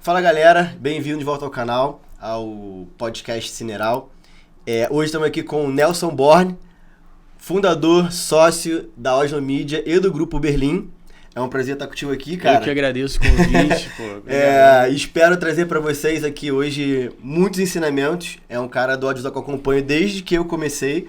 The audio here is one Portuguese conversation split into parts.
Fala galera, bem-vindo de volta ao canal, ao podcast Cineral. Hoje estamos aqui com o Nelson Borne, fundador, sócio da Oslo Media e do Grupo Berlim. É um prazer estar contigo aqui, cara. Eu que agradeço o convite. Espero trazer para vocês aqui hoje muitos ensinamentos. É um cara do audiovisual que eu acompanho desde que eu comecei.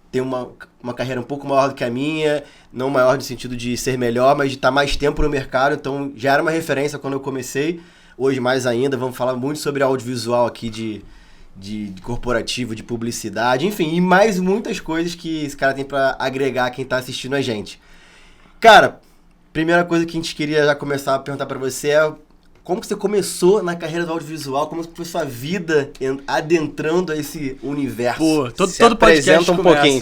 Tem uma carreira um pouco maior do que a minha, não maior no sentido de ser melhor, mas de estar mais tempo no mercado. Então já era uma referência quando eu comecei. Hoje mais ainda, vamos falar muito sobre audiovisual aqui de corporativo, de publicidade, enfim, e mais muitas coisas que esse cara tem para agregar quem tá assistindo a gente. Cara, primeira coisa que a gente queria já começar a perguntar para você é como que você começou na carreira do audiovisual, como foi sua vida adentrando a esse universo? Pô, todo podcast se apresenta um pouquinho.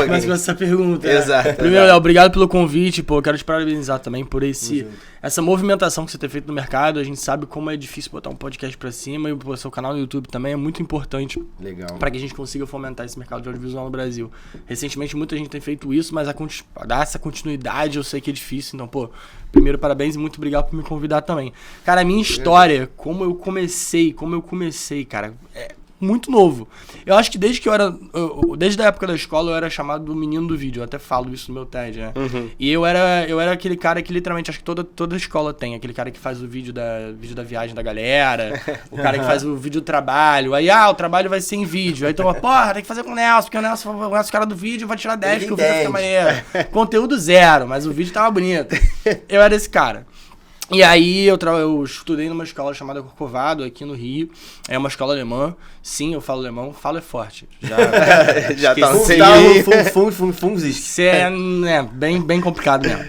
Começa com essa pergunta. Exato. Primeiro, Léo, obrigado pelo convite, pô, quero te parabenizar também por essa movimentação que você tem feito no mercado. A gente sabe como é difícil botar um podcast pra cima e o seu canal no YouTube também é muito importante. Legal. Pra que a gente consiga fomentar esse mercado de audiovisual no Brasil. Recentemente muita gente tem feito isso, mas dar essa continuidade eu sei que é difícil. Então, pô, primeiro parabéns e muito obrigado por me convidar também. Cara, a minha história, como eu comecei, cara, é muito novo. Eu acho que desde a época da escola eu era chamado do menino do vídeo. Eu até falo isso no meu TED, né? Uhum. E eu era aquele cara que literalmente, acho que toda escola tem. Aquele cara que faz o vídeo da viagem da galera. O cara que faz o vídeo do trabalho. Aí, o trabalho vai ser em vídeo. Aí então, porra, tem que fazer com o Nelson, porque o Nelson, o cara do vídeo vai tirar 10, porque o vídeo fica maneiro. Conteúdo zero, mas o vídeo tava bonito. Eu era esse cara. E aí eu estudei numa escola chamada Corcovado, aqui no Rio. É uma escola alemã. Sim, eu falo alemão. Falo é forte. Já tá no Isso é bem complicado mesmo.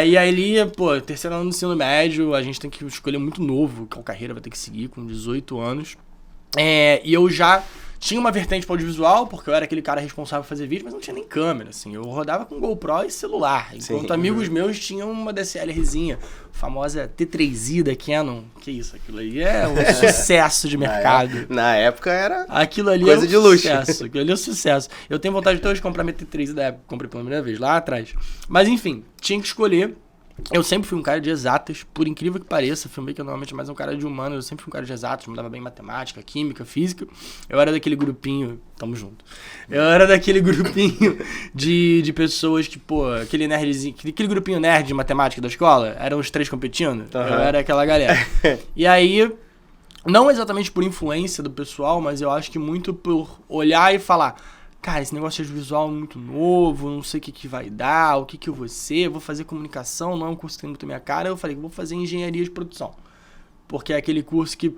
E aí, pô, terceiro ano do ensino médio, a gente tem que escolher muito novo qual carreira vai ter que seguir com 18 anos. E eu já tinha uma vertente para audiovisual, porque eu era aquele cara responsável por fazer vídeo, mas não tinha nem câmera, assim. Eu rodava com GoPro e celular, enquanto amigos meus tinham uma DSLRzinha, famosa T3i da Canon. Que isso, aquilo aí é um sucesso de mercado. Na época era aquilo ali coisa de luxo. Sucesso, aquilo ali é um sucesso. Eu tenho vontade de hoje comprar minha T3i da época, comprei pela primeira vez, lá atrás. Mas enfim, tinha que escolher. Eu sempre fui um cara de exatas, por incrível que pareça. Filmmaker normalmente é mais um cara de humano. Eu sempre fui um cara de exatas, me dava bem matemática, química, física. Eu era daquele grupinho... Tamo junto. Eu era daquele grupinho de pessoas que, pô... Aquele nerdzinho... Aquele grupinho nerd de matemática da escola. Eram os 3 competindo. Uhum. Eu era aquela galera. E aí... Não exatamente por influência do pessoal, mas eu acho que muito por olhar e falar... Cara, esse negócio de visual é muito novo, não sei o que vai dar, o que eu vou ser, vou fazer comunicação, não é um curso que tem muito a minha cara. Eu falei que vou fazer engenharia de produção. Porque é aquele curso que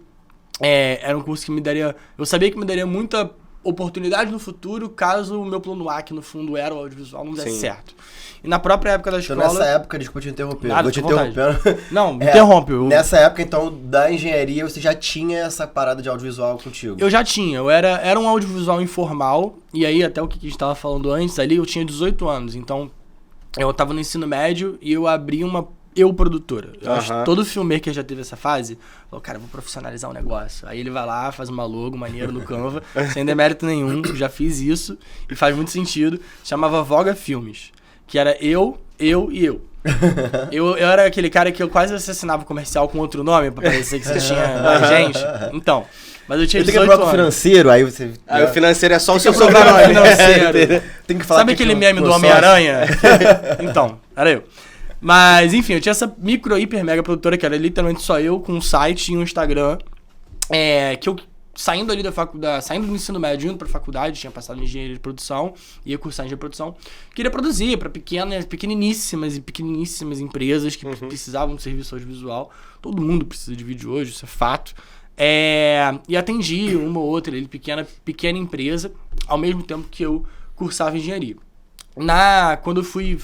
era um curso que me daria... Eu sabia que me daria muita oportunidade no futuro, caso o meu plano A, que no fundo era o audiovisual, não desse certo. E na própria época da escola... Então nessa época, desculpa te interromper. Nada, vou te interrompendo. Não, me interrompe. Nessa época, então, da engenharia, você já tinha essa parada de audiovisual contigo? Eu já tinha. Era um audiovisual informal. E aí, até o que a gente tava falando antes ali, eu tinha 18 anos. Então, eu tava no ensino médio e eu abri uma produtora. Eu acho que todo filmmaker já teve essa fase. Falou, cara, eu vou profissionalizar um negócio. Aí ele vai lá, faz uma logo maneiro no Canva, sem demérito nenhum. Já fiz isso e faz muito sentido. Chamava Voga Filmes. Que era eu e eu. Eu era aquele cara que eu quase assassinava o comercial com outro nome pra parecer que você tinha mais gente. Então, mas eu tinha 18 anos. Financeiro, aí você... Aí o financeiro é só o seu sobrenome. Financeiro. Tem que falar. Sabe aquele meme do Homem-Aranha? Então, era eu. Mas, enfim, eu tinha essa micro, hiper, mega produtora que era literalmente só eu, com um site e um Instagram, que eu, saindo ali da faculdade, saindo do ensino médio, indo pra faculdade, tinha passado em engenharia de produção, ia cursar engenharia de produção, queria produzir pra pequeniníssimas empresas que precisavam de serviço audiovisual. Todo mundo precisa de vídeo hoje, isso é fato. E atendi uma ou outra pequena empresa, ao mesmo tempo que eu cursava engenharia. Quando eu fui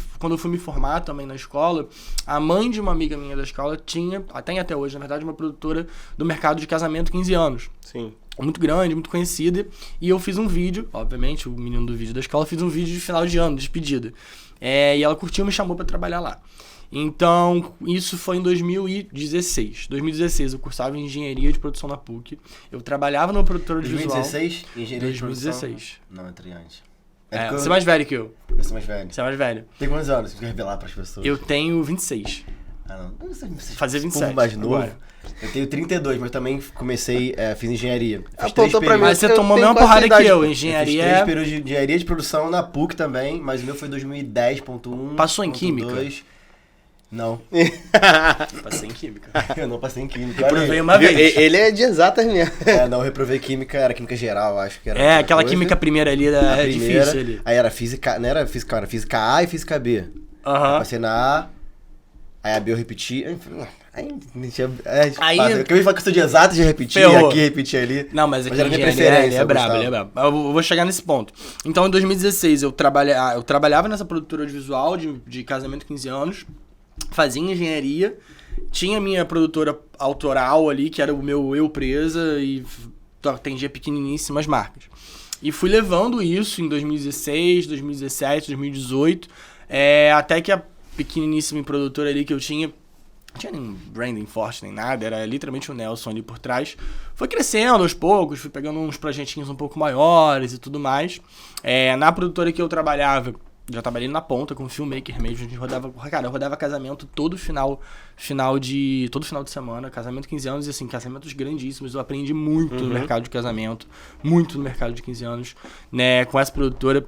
me formar também na escola, a mãe de uma amiga minha da escola tem até hoje, na verdade, uma produtora do mercado de casamento 15 anos. Sim. Muito grande, muito conhecida. E eu fiz um vídeo, obviamente, o menino do vídeo da escola, fiz um vídeo de final de ano, de despedida. E ela curtiu e me chamou pra trabalhar lá. Então, isso foi em 2016. 2016, eu cursava engenharia de produção na PUC. Eu trabalhava numa produtora de visual. 2016? Engenharia de produção? 2016. Não, entrei antes. Você é mais velho que eu. Eu sou mais velho. Você é mais velho. Tem quantos anos? Você quer revelar pras pessoas? Eu tenho 26. Ah, não. Fazer 27 mais novo. agora. Eu tenho 32, mas também comecei, fiz engenharia. Fiz Apontou pra mim. Mas você eu tomou a tenho mesma quase porrada idade, que eu. pô. Eu fiz Engenharia 3 períodos de engenharia de produção na PUC também, mas o meu foi 2010.1. Passou em química? Não, Passei em química. eu não passei em química. Reprovei uma vez. Ele é de exatas mesmo. Não, eu reprovei química, era química geral, acho que era. É, aquela coisa. química primeira ali A é primeira, difícil ali. Aí era física, não era física, era física A e física B. Aham. Passei na A, aí a B eu repeti. Aí, Aí- eu acabei de falar que eu sou de exato, já repeti Ferrou. aqui, repeti ali. Não, mas aqui era minha engenharia preferência, ele é eu brabo, gostava. ele é brabo. Eu vou chegar nesse ponto. Então, em 2016, eu trabalhava nessa produtora audiovisual de casamento 15 anos, fazia engenharia, tinha minha produtora autoral ali, que era o meu Eu Presa, e atendia pequeniníssimas marcas. E fui levando isso em 2016, 2017, 2018, até que a pequeniníssima produtora ali que eu tinha, não tinha nem branding forte nem nada, era literalmente o Nelson ali por trás. Foi crescendo aos poucos, fui pegando uns projetinhos um pouco maiores e tudo mais. Na produtora que eu trabalhava, já trabalhei na ponta com filmmaker mesmo, a gente rodava, cara, eu rodava casamento todo final de semana, casamento 15 anos e assim, casamentos grandíssimos, eu aprendi muito no mercado de casamento, muito no mercado de 15 anos, né, com essa produtora.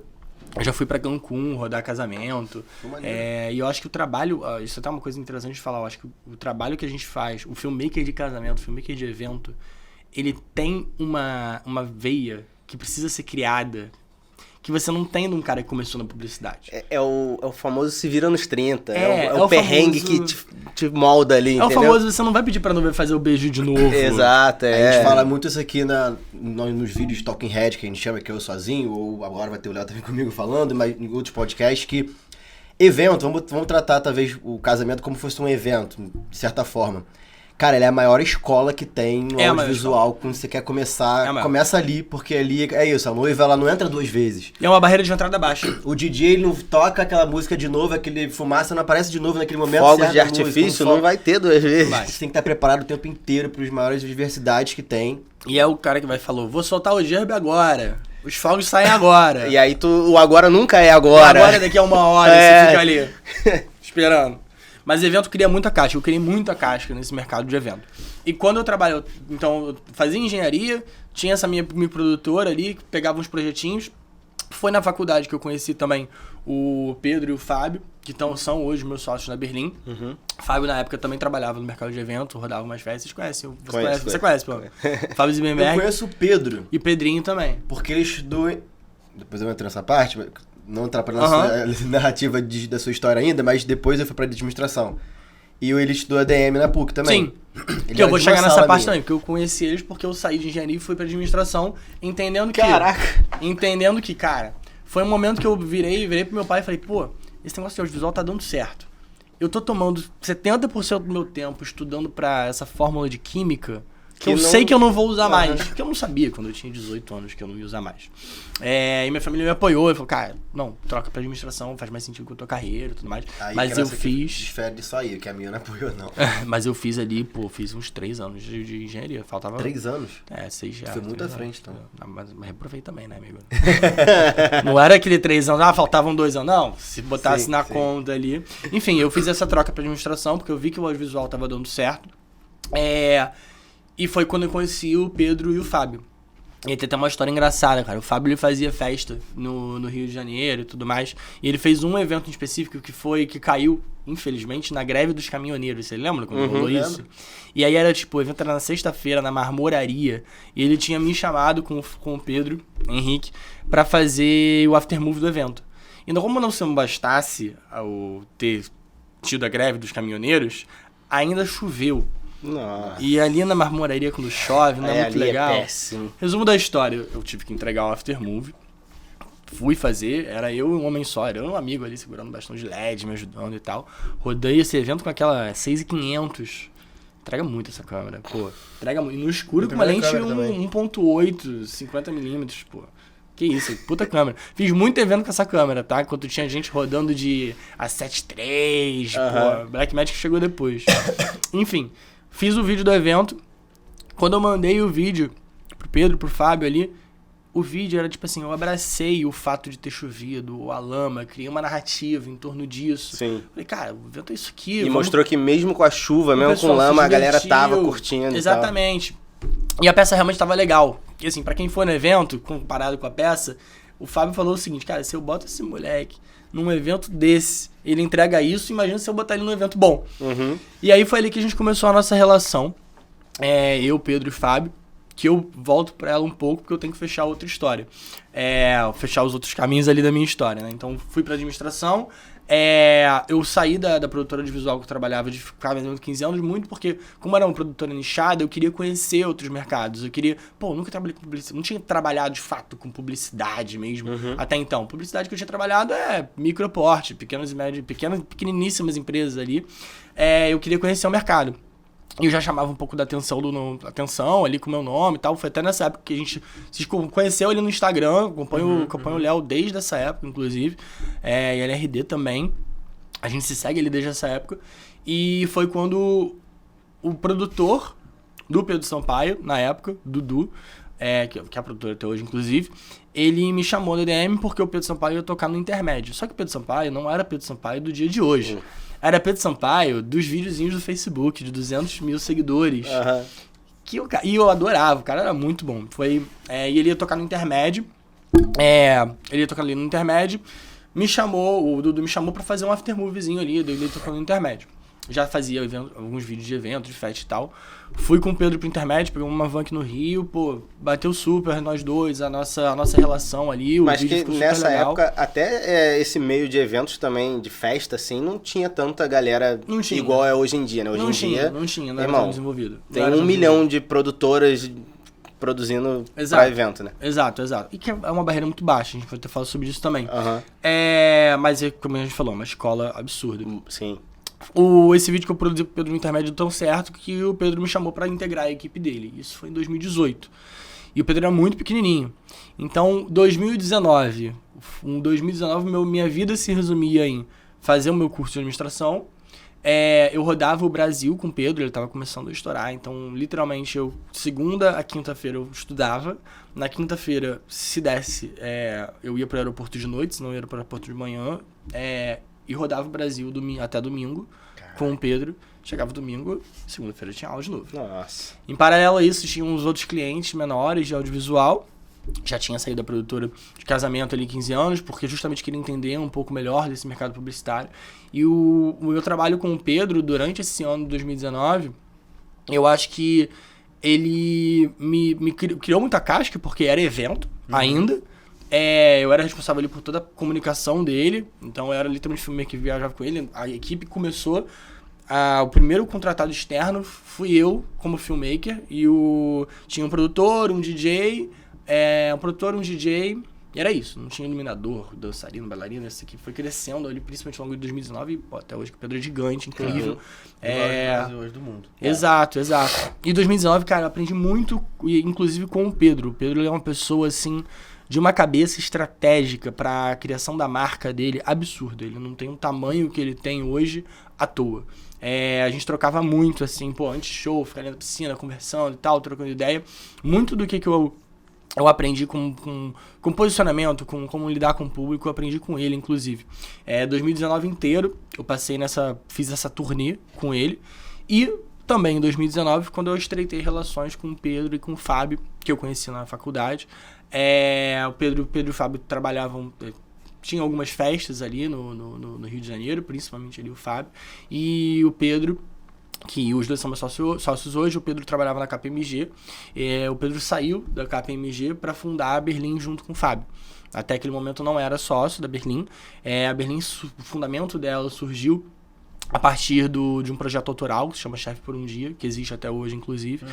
Eu já fui pra Cancún rodar casamento. E eu acho que o trabalho... Isso é até uma coisa interessante de falar. Eu acho que o trabalho que a gente faz, o filmmaker de casamento, o filmmaker de evento, ele tem uma veia que precisa ser criada, que você não tem de um cara que começou na publicidade. É o famoso se vira nos 30. É É o perrengue famoso- que te molda ali, É o entendeu? famoso, você não vai pedir pra noiva fazer o beijo de novo. Exato, A gente fala muito isso aqui nos vídeos de Talking Head, que a gente chama, que eu sozinho, ou agora vai ter o Léo também comigo falando, mas em outros podcasts, que evento, vamos tratar talvez o casamento como se fosse um evento, de certa forma. Cara, ele é a maior escola que tem no É a maior audiovisual, quando você quer começar, É a maior. começa ali, porque ali é isso, a noiva ela não entra 2 vezes. E é uma barreira de entrada baixa. O DJ ele não toca aquela música de novo, aquele fumaça não aparece de novo naquele momento. Fogos certo de da música, artifício um não fogo. vai ter 2 vezes. Vai. Você tem que estar preparado o tempo inteiro para as maiores diversidades que tem. E é o cara que vai falar, vou soltar o gerbe agora. Os fogos saem agora. E aí o agora nunca é agora. Agora daqui a 1 hora É. você fica ali, esperando. Mas evento cria muita casca, eu criei muita casca nesse mercado de evento. E quando eu trabalho, então eu fazia engenharia, tinha essa minha produtora ali, que pegava uns projetinhos. Foi na faculdade que eu conheci também o Pedro e o Fábio, que são hoje meus sócios na Berlim. Uhum. O Fábio na época também trabalhava no mercado de evento, rodava umas festas, vocês conhecem? Conheço. Você conhece, pô. Fábio Eu Zimmerberg conheço o Pedro, e o Pedrinho também. porque ele estudou... Depois eu entro nessa parte, mas não atrapalhando Aham. a sua narrativa da sua história ainda, mas depois eu fui pra administração. E ele estudou ADM na PUC também. Sim. Ele Que eu era vou de uma chegar nessa sala parte minha. também, porque eu conheci eles porque eu saí de engenharia e fui pra administração, entendendo que... Caraca. Entendendo que, cara, foi um momento que eu virei pro meu pai e falei, pô, esse negócio de audiovisual tá dando certo. Eu tô tomando 70% do meu tempo estudando pra essa fórmula de química, que eu não- sei que eu não vou usar Aham. mais. Porque eu não sabia quando eu tinha 18 anos que eu não ia usar mais. E minha família me apoiou e falou, cara, não, troca pra administração, faz mais sentido com a tua carreira e tudo mais. Aí Mas que eu nessa que fiz... Difere disso aí, que a minha não apoiou, não. Mas eu fiz ali, pô, fiz uns 3 anos de engenharia. Faltava... 3 anos? 6 já. Foi muito 3 à frente, anos. então. Mas reprovei também, né, amigo? Não era aquele 3 anos, faltavam 2 anos. Não, se botasse Sim, na sim. conta ali. Enfim, eu fiz essa troca pra administração, porque eu vi que o audiovisual tava dando certo. E foi quando eu conheci o Pedro e o Fábio. E tem até uma história engraçada, cara. O Fábio ele fazia festa no Rio de Janeiro e tudo mais. E ele fez um evento em específico que caiu, infelizmente, na greve dos caminhoneiros. Você lembra quando rolou isso? lembro. E aí era tipo, o evento era na sexta-feira, na Marmoraria. E ele tinha me chamado com o Pedro, Henrique, pra fazer o aftermovie do evento. Então, como não bastasse ao ter tido a greve dos caminhoneiros, ainda choveu. Nossa. E ali na Marmoraria, quando chove, não é muito ali legal. É péssimo. Resumo da história, eu tive que entregar o aftermovie. Fui fazer, era eu e um homem só, era um amigo ali segurando um bastão de LED, me ajudando e tal. Rodei esse evento com aquela 6500. Entrega muito essa câmera, pô. Entrega muito. E no escuro Eu com uma tenho lente minha câmera também. 1.8, 50mm, pô. Que isso, puta câmera. Fiz muito evento com essa câmera, tá? Enquanto tinha gente rodando de A7 III, Aham. pô. Blackmagic chegou depois. Enfim, fiz o vídeo do evento. Quando eu mandei o vídeo pro Pedro, pro Fábio ali, o vídeo era tipo assim, eu abracei o fato de ter chovido, a lama, criei uma narrativa em torno disso. Sim. Falei, cara, o evento é isso aqui. E mostrou que mesmo com a chuva, mesmo com lama, a galera tava curtindo. Exatamente. E a peça realmente tava legal. E assim, pra quem for no evento, comparado com a peça, o Fábio falou o seguinte, cara, se eu boto esse moleque num evento desse, ele entrega isso, imagina se eu botar ele num evento bom. Uhum. E aí foi ali que a gente começou a nossa relação, eu, Pedro e Fábio, que eu volto pra ela um pouco, porque eu tenho que fechar outra história. Fechar os outros caminhos ali da minha história, né? Então, fui pra administração, eu saí da produtora de visual que eu trabalhava, de ficar vendendo 15 anos, muito porque, como era uma produtora nichada, eu queria conhecer outros mercados. Eu queria... nunca trabalhei com publicidade, não tinha trabalhado de fato com publicidade mesmo, até então. Publicidade que eu tinha trabalhado é microporte, pequeniníssimas empresas ali. Eu queria conhecer o mercado. E eu já chamava um pouco da atenção ali com o meu nome e tal. Foi até nessa época que a gente se conheceu ali no Instagram. Acompanho o Léo desde essa época, inclusive. E a LRD também. A gente se segue ali desde essa época. E foi quando o produtor do Pedro Sampaio, na época, Dudu, que é a produtora até hoje, inclusive, ele me chamou da DM porque o Pedro Sampaio ia tocar no Intermédio. Só que o Pedro Sampaio não era Pedro Sampaio do dia de hoje. Era Pedro Sampaio dos videozinhos do Facebook, de 200 mil seguidores. Uhum. E eu adorava, o cara era muito bom. E ele ia tocar no Intermédio. Ele ia tocar ali no Intermédio. O Dudu me chamou pra fazer um aftermoviezinho ali, ele tocando no Intermédio. Já fazia alguns vídeos de evento, de festa e tal. Fui com o Pedro pro Intermédio, pegamos uma van aqui no Rio, bateu super nós dois, a nossa relação ali. Mas que nessa época, até esse meio de eventos também, de festa, assim, não tinha tanta galera igual é hoje em dia, né? Hoje em dia, não tinha, não era tão desenvolvido. Tem 1 milhão de produtoras produzindo pra evento, né? Exato. E que é uma barreira muito baixa, a gente vai ter falado sobre isso também. Uhum. Mas, como a gente falou, uma escola absurda. Sim. Esse vídeo que eu produzi pro Pedro no Intermédio deu tão certo que o Pedro me chamou pra integrar a equipe dele. Isso foi em 2018. E o Pedro era muito pequenininho. Então, 2019, minha vida se resumia em fazer o meu curso de administração. Eu rodava o Brasil com o Pedro, ele estava começando a estourar. Então, literalmente, segunda a quinta-feira eu estudava. Na quinta-feira, se desse, eu ia pro aeroporto de noite, senão eu ia pro aeroporto de manhã. E rodava o Brasil até domingo. Caraca. Com o Pedro. Chegava domingo, segunda-feira tinha aula de novo. Nossa. Em paralelo a isso, tinha uns outros clientes menores de audiovisual. Já tinha saído da produtora de casamento ali 15 anos, porque justamente queria entender um pouco melhor desse mercado publicitário. E o meu trabalho com o Pedro durante esse ano de 2019, eu acho que ele me criou muita casca, porque era evento ainda. Eu era responsável ali por toda a comunicação dele, então eu era literalmente filmmaker que viajava com ele. A equipe começou, o primeiro contratado externo fui eu como filmmaker, e tinha um produtor, um DJ, e era isso. Não tinha iluminador, dançarino, bailarina, isso aqui foi crescendo ali, principalmente ao longo de 2019, e até hoje que o Pedro é gigante, incrível. Hoje do mundo. Exato. E 2019, cara, eu aprendi muito, inclusive com o Pedro. O Pedro é uma pessoa, assim, de uma cabeça estratégica para a criação da marca dele absurda. Ele não tem um tamanho que ele tem hoje à toa. A gente trocava muito, assim, antes de show, ficar ali na piscina, conversando e tal, trocando ideia. Muito do que eu aprendi com posicionamento, com como lidar com o público, eu aprendi com ele, inclusive. 2019 inteiro, eu fiz essa turnê com ele. E também em 2019, quando eu estreitei relações com o Pedro e com o Fábio, que eu conheci na faculdade. O Pedro e o Fábio trabalhavam, tinha algumas festas ali no Rio de Janeiro, principalmente ali o Fábio, e o Pedro, que os dois são meus sócios hoje. O Pedro trabalhava na KPMG, o Pedro saiu da KPMG para fundar a Berlim junto com o Fábio. Até aquele momento não era sócio da Berlim. A Berlim, o fundamento dela surgiu a partir de um projeto autoral que se chama Chefe por um Dia, que existe até hoje, inclusive,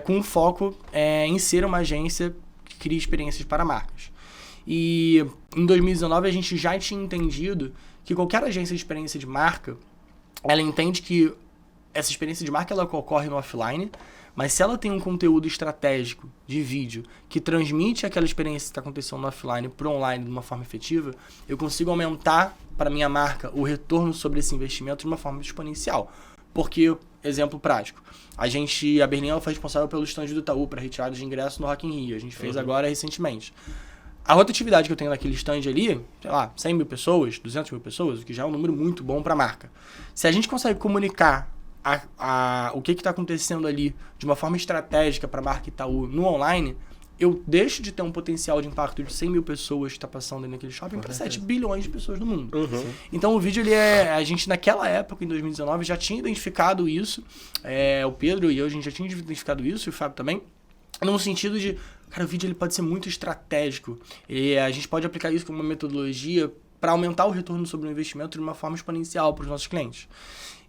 com um foco em ser uma agência que cria experiências para marcas. E em 2019 a gente já tinha entendido que qualquer agência de experiência de marca, ela entende que essa experiência de marca ela ocorre no offline, mas se ela tem um conteúdo estratégico de vídeo que transmite aquela experiência que está acontecendo no offline para o online de uma forma efetiva, eu consigo aumentar para minha marca o retorno sobre esse investimento de uma forma exponencial. porque, exemplo prático, a Berlim ela foi responsável pelo stand do Itaú para retirada de ingresso no Rock in Rio. A gente fez agora recentemente. A rotatividade que eu tenho naquele stand ali, sei lá, 100 mil pessoas, 200 mil pessoas, o que já é um número muito bom para a marca. Se a gente consegue comunicar o que está acontecendo ali de uma forma estratégica para a marca Itaú no online, eu deixo de ter um potencial de impacto de 100 mil pessoas que está passando ali naquele shopping para 7 bilhões de pessoas no mundo. Então o vídeo, a gente naquela época, em 2019, já tinha identificado isso, o Pedro e eu, a gente já tinha identificado isso, e o Fábio também, num sentido de, cara, o vídeo ele pode ser muito estratégico, e a gente pode aplicar isso como uma metodologia para aumentar o retorno sobre o investimento de uma forma exponencial para os nossos clientes.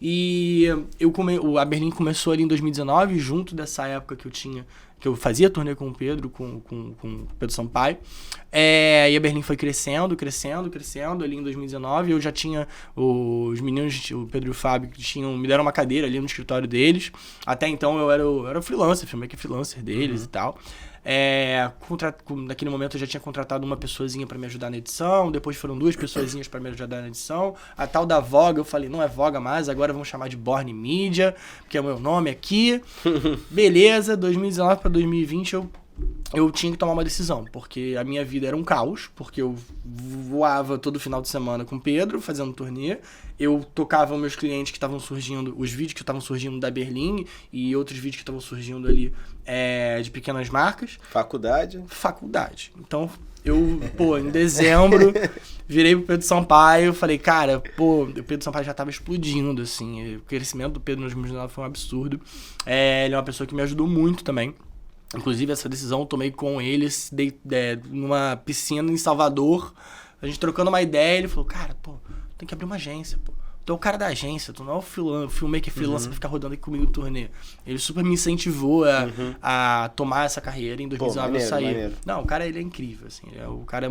E a Berlim começou ali em 2019, junto dessa época que eu fazia turnê com o Pedro, com o Pedro Sampaio. E a Berlim foi crescendo ali em 2019. Eu já tinha os meninos, o Pedro e o Fábio, que me deram uma cadeira ali no escritório deles. Até então eu era o freelancer, filmmaker freelancer deles e tal. Naquele momento eu já tinha contratado uma pessoazinha para me ajudar na edição, depois foram 2 pessoazinhas para me ajudar na edição. A tal da Voga, eu falei, não é Voga mais, agora vamos chamar de Born Media, porque é o meu nome aqui. Beleza, 2019 para 2020 eu tinha que tomar uma decisão, porque a minha vida era um caos, porque eu voava todo final de semana com o Pedro, fazendo turnê, eu tocava meus clientes que estavam surgindo, os vídeos que estavam surgindo da Berlim e outros vídeos que estavam surgindo ali de pequenas marcas. Faculdade. Então, em dezembro, virei pro Pedro Sampaio, falei, cara, o Pedro Sampaio já tava explodindo, assim, o crescimento do Pedro nos 2019 foi um absurdo. Ele é uma pessoa que me ajudou muito também. Inclusive, essa decisão eu tomei com eles numa piscina em Salvador. A gente trocando uma ideia, ele falou, cara, tem que abrir uma agência, Tu é o cara da agência, tu não é o filmmaker freelancer pra ficar rodando aqui comigo no turnê. Ele super me incentivou a tomar essa carreira. Em 2019 eu saí. Maneiro. Não, o cara ele é incrível, assim. O cara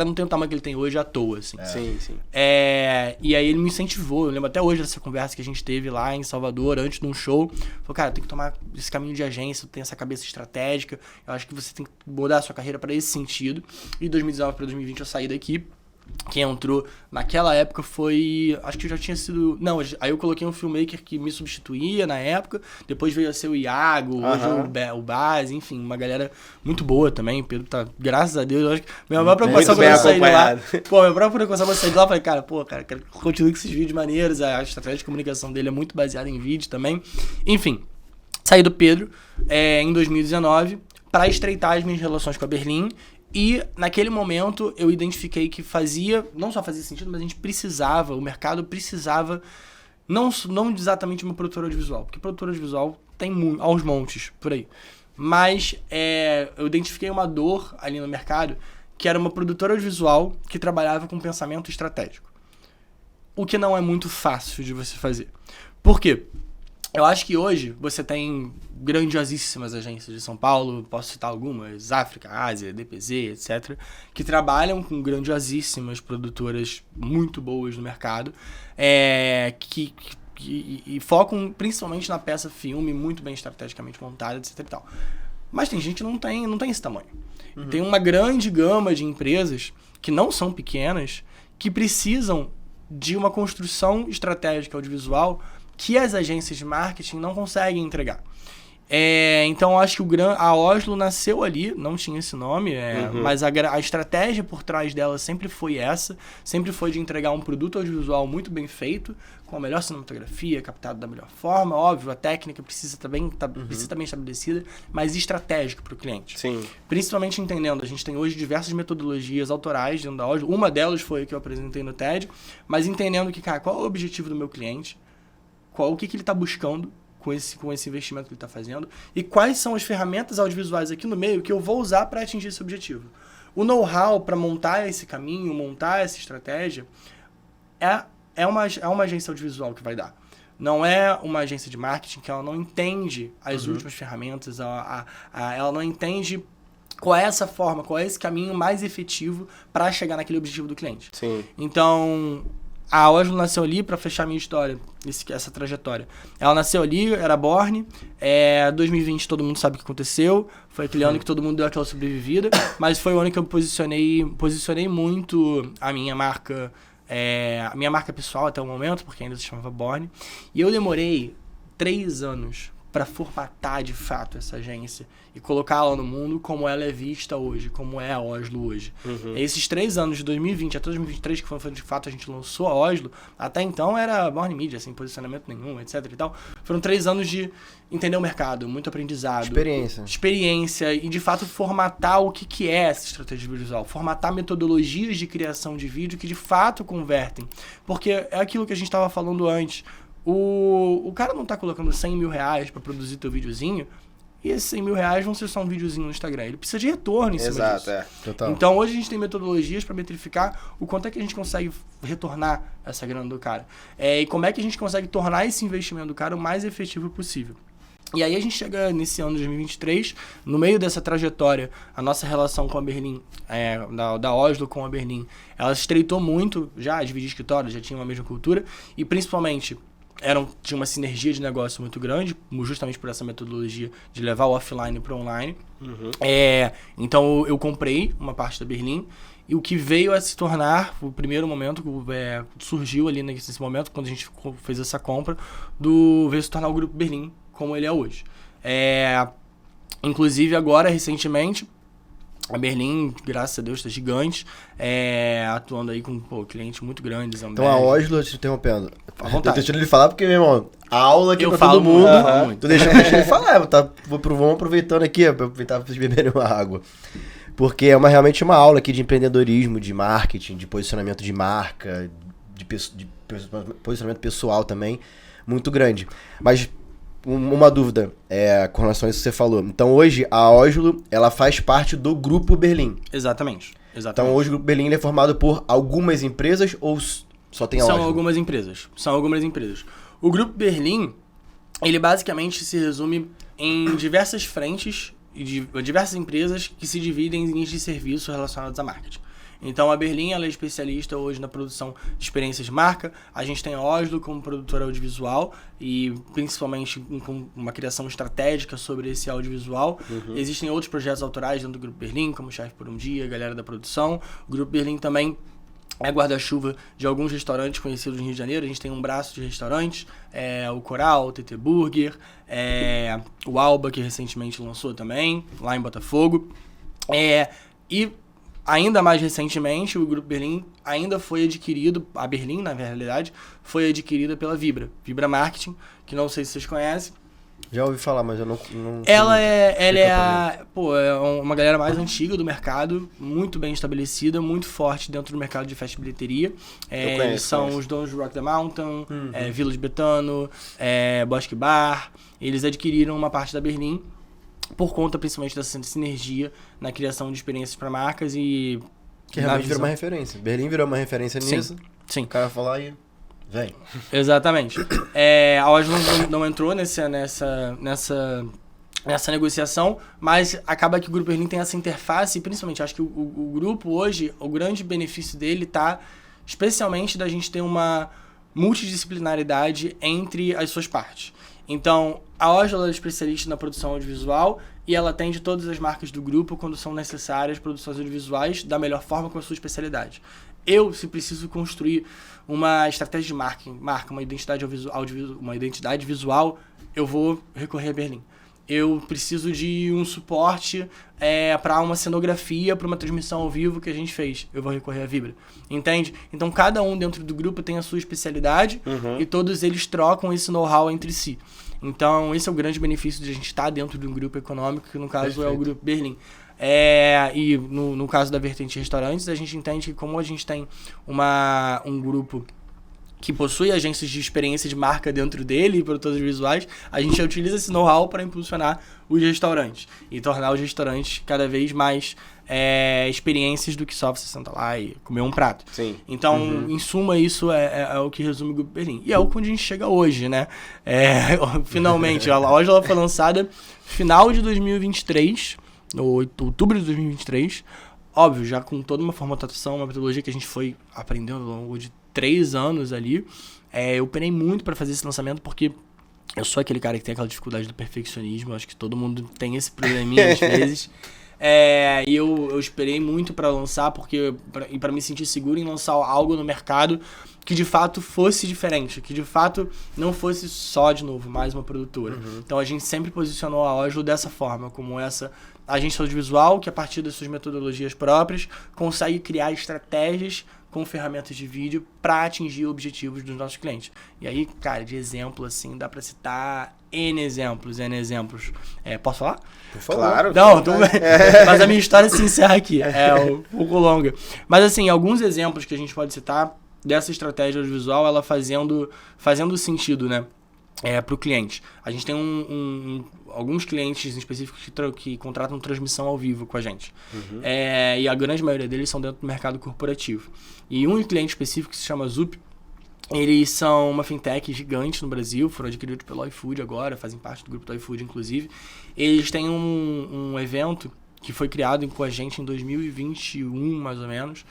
não tem o tamanho que ele tem hoje à toa, assim. Sim. E aí ele me incentivou. Eu lembro até hoje dessa conversa que a gente teve lá em Salvador, antes de um show. Falou, cara, tem que tomar esse caminho de agência, tu tem essa cabeça estratégica. Eu acho que você tem que mudar a sua carreira para esse sentido. E de 2019 para 2020 eu saí daqui. Quem entrou naquela época foi... Acho que já tinha sido... Não, aí eu coloquei um filmmaker que me substituía na época. Depois veio a ser o Iago, hoje o Baz, enfim, uma galera muito boa também. O Pedro tá, graças a Deus, eu acho que minha maior preocupação quando eu saí de lá... minha própria preocupação quando eu saí de lá, eu falei, cara, quero que continue com esses vídeos maneiros. A estratégia de comunicação dele é muito baseada em vídeo também. Enfim, saí do Pedro em 2019 para estreitar as minhas relações com a Berlim. E naquele momento eu identifiquei que não só fazia sentido, mas o mercado precisava, não exatamente uma produtora audiovisual, porque produtora audiovisual tem aos montes por aí. Mas eu identifiquei uma dor ali no mercado, que era uma produtora audiovisual que trabalhava com pensamento estratégico. O que não é muito fácil de você fazer. Por quê? Eu acho que hoje você tem grandiosíssimas agências de São Paulo, posso citar algumas, África, Ásia, DPZ, etc., que trabalham com grandiosíssimas produtoras muito boas no mercado, que focam principalmente na peça filme, muito bem estrategicamente montada, etc. e tal. Mas tem gente que não tem esse tamanho. Tem uma grande gama de empresas que não são pequenas, que precisam de uma construção estratégica audiovisual que as agências de marketing não conseguem entregar. Então, acho que a Oslo nasceu ali, não tinha esse nome, mas a estratégia por trás dela sempre foi de entregar um produto audiovisual muito bem feito, com a melhor cinematografia, captado da melhor forma, óbvio, a técnica precisa também estabelecida, mas estratégica para o cliente. Sim. Principalmente entendendo, a gente tem hoje diversas metodologias autorais dentro da Oslo, uma delas foi a que eu apresentei no TED, mas entendendo que, cara, qual é o objetivo do meu cliente, o que ele está buscando com esse investimento que ele está fazendo e quais são as ferramentas audiovisuais aqui no meio que eu vou usar para atingir esse objetivo. O know-how para montar esse caminho, montar essa estratégia, é uma agência audiovisual que vai dar. Não é uma agência de marketing que ela não entende as últimas ferramentas, ela não entende qual é essa forma, qual é esse caminho mais efetivo para chegar naquele objetivo do cliente. Sim. Então, a Oslo nasceu ali, para fechar a minha história, essa trajetória. Ela nasceu ali, era Born. 2020 todo mundo sabe o que aconteceu. Foi aquele ano que todo mundo deu aquela sobrevivida. Mas foi o ano que eu posicionei muito a minha marca a minha marca pessoal até o momento, porque ainda se chamava Borne, e eu demorei 3 anos para formatar de fato essa agência e colocá-la no mundo como ela é vista hoje, como é a Oslo hoje. Esses 3 anos, de 2020 até 2023, que foi de fato a gente lançou a Oslo, até então era Borne Media, sem posicionamento nenhum, etc e tal. Foram 3 anos de entender o mercado, muito aprendizado. Experiência e de fato formatar o que é essa estratégia visual, formatar metodologias de criação de vídeo que de fato convertem. Porque é aquilo que a gente estava falando antes. O cara não tá colocando 100 mil reais pra produzir teu videozinho, e esses 100 mil reais vão ser só um videozinho no Instagram. Ele precisa de retorno em cima disso. Total. Então hoje a gente tem metodologias pra metrificar o quanto é que a gente consegue retornar essa grana do cara. E como é que a gente consegue tornar esse investimento do cara o mais efetivo possível. E aí a gente chega nesse ano de 2023, no meio dessa trajetória, a nossa relação com a Berlim, da Oslo com a Berlim, ela se estreitou muito, já dividia escritório, já tinha uma mesma cultura, e principalmente tinha uma sinergia de negócio muito grande, justamente por essa metodologia de levar o offline para o online. Então eu comprei uma parte da Berlim, e o que veio a se tornar, o primeiro momento, surgiu ali nesse momento, quando a gente fez essa compra, veio se tornar o Grupo Berlim, como ele é hoje. Inclusive agora, recentemente, a Berlim, graças a Deus, está gigante, atuando aí com clientes muito grandes. Então a Oslo, te interrompendo, tô deixando ele falar porque, meu irmão, a aula aqui pra todo mundo, tu deixa ele falar, vamos aproveitando aqui, aproveitar pra vocês beberem uma água. Porque é realmente uma aula aqui de empreendedorismo, de marketing, de posicionamento de marca, de posicionamento pessoal também, muito grande. Mas uma dúvida com relação a isso que você falou. Então hoje a Oslo, ela faz parte do Grupo Berlim. Exatamente. Então hoje o Grupo Berlim é formado por algumas empresas ou só tem a Oslo? São algumas empresas. O Grupo Berlim, ele basicamente se resume em diversas frentes e diversas empresas que se dividem em nichos de serviço relacionados a marketing. Então a Berlim, ela é especialista hoje na produção de experiências de marca. A gente tem a Oslo como produtora audiovisual e principalmente com uma criação estratégica sobre esse audiovisual. Existem outros projetos autorais dentro do Grupo Berlim, como Chefe por um Dia, Galera da Produção. O Grupo Berlim também é guarda-chuva de alguns restaurantes conhecidos no Rio de Janeiro. A gente tem um braço de restaurantes, o Coral, o TT Burger, o Alba, que recentemente lançou também, lá em Botafogo. E ainda mais recentemente, o Grupo Berlim ainda foi adquirido, a Berlim, na realidade, foi adquirida pela Vibra Marketing, que não sei se vocês conhecem. Já ouvi falar, mas eu não ela é uma galera mais antiga do mercado, muito bem estabelecida, muito forte dentro do mercado de festa e bilheteria. Eles são os donos do Rock the Mountain, Vila de Betano, Bosque Bar. Eles adquiriram uma parte da Berlim por conta principalmente dessa sinergia na criação de experiências para marcas e... Que realmente virou uma referência. Berlim virou uma referência nisso. Sim. O cara falar e... Vem. Exatamente. A Oslo não entrou nessa negociação, mas acaba que o Grupo Berlim tem essa interface, e principalmente acho que o grupo hoje, o grande benefício dele está especialmente da gente ter uma multidisciplinaridade entre as suas partes. Então, a Oslo é especialista na produção audiovisual e ela atende todas as marcas do grupo quando são necessárias produções audiovisuais da melhor forma com a sua especialidade. Se preciso construir uma estratégia de marca, uma identidade visual, eu vou recorrer a Berlim. Eu preciso de um suporte para uma cenografia, para uma transmissão ao vivo que a gente fez. Eu vou recorrer à Vibra. Entende? Então, cada um dentro do grupo tem a sua especialidade e todos eles trocam esse know-how entre si. Então, esse é o grande benefício de a gente estar dentro de um grupo econômico, que no caso é o Grupo Berlim. E no caso da vertente restaurantes, a gente entende que como a gente tem um grupo que possui agências de experiência de marca dentro dele e produtores visuais, a gente utiliza esse know-how para impulsionar os restaurantes e tornar os restaurantes cada vez mais experiências do que só você sentar lá e comer um prato. Sim. Então, em suma, isso é o que resume o Grupo Berlim. E é o que a gente chega hoje, né? Finalmente, hoje ela foi lançada final de 2023, no outubro de 2023, óbvio, já com toda uma formatação, uma metodologia que a gente foi aprendendo ao longo de 3 anos ali. Eu penei muito para fazer esse lançamento porque eu sou aquele cara que tem aquela dificuldade do perfeccionismo, acho que todo mundo tem esse probleminha às vezes. E eu esperei muito para lançar, porque para me sentir seguro em lançar algo no mercado que de fato fosse diferente, que de fato não fosse só, de novo, mais uma produtora. Então a gente sempre posicionou a Oslo dessa forma, como essa agência audiovisual que, a partir das suas metodologias próprias, consegue criar estratégias com ferramentas de vídeo para atingir objetivos dos nossos clientes. E aí, cara, de exemplo, assim, dá para citar N exemplos. Posso falar? Claro. Não, mas a minha história se encerra aqui. É um pouco longa. Mas, assim, alguns exemplos que a gente pode citar dessa estratégia audiovisual, ela fazendo sentido, né? Para o cliente. A gente tem alguns clientes específicos que contratam transmissão ao vivo com a gente. E a grande maioria deles são dentro do mercado corporativo. E um cliente específico que se chama Zup, eles são uma fintech gigante no Brasil, foram adquiridos pelo iFood agora, fazem parte do grupo do iFood, inclusive. Eles têm um evento que foi criado com a gente em 2021, mais ou menos,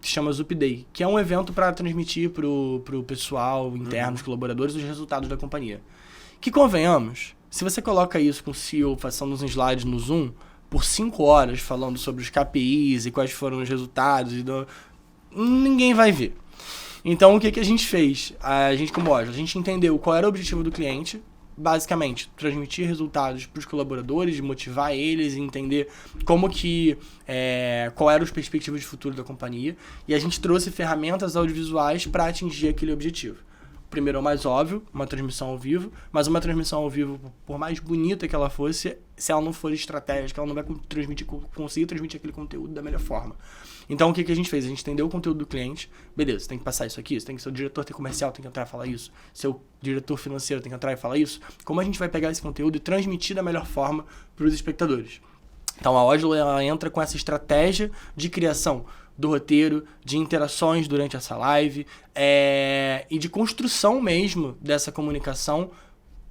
que chama Zup Day, que é um evento para transmitir pro pessoal interno, os colaboradores, os resultados da companhia. Que, convenhamos, se você coloca isso com o CEO passando uns slides no Zoom por 5 horas falando sobre os KPIs e quais foram os resultados, ninguém vai ver. Então, o que a gente fez? A gente entendeu qual era o objetivo do cliente, basicamente, transmitir resultados para os colaboradores, motivar eles e entender como que, qual eram as perspectivas de futuro da companhia. E a gente trouxe ferramentas audiovisuais para atingir aquele objetivo. O primeiro é o mais óbvio, uma transmissão ao vivo, mas uma transmissão ao vivo, por mais bonita que ela fosse, se ela não for estratégica, ela não vai conseguir transmitir aquele conteúdo da melhor forma. Então, o que a gente fez? A gente entendeu o conteúdo do cliente. Beleza, você tem que passar isso aqui, seu diretor comercial tem que entrar e falar isso, seu diretor financeiro tem que entrar e falar isso. Como a gente vai pegar esse conteúdo e transmitir da melhor forma para os espectadores? Então, a Oslo, ela entra com essa estratégia de criação do roteiro, de interações durante essa live, e de construção mesmo dessa comunicação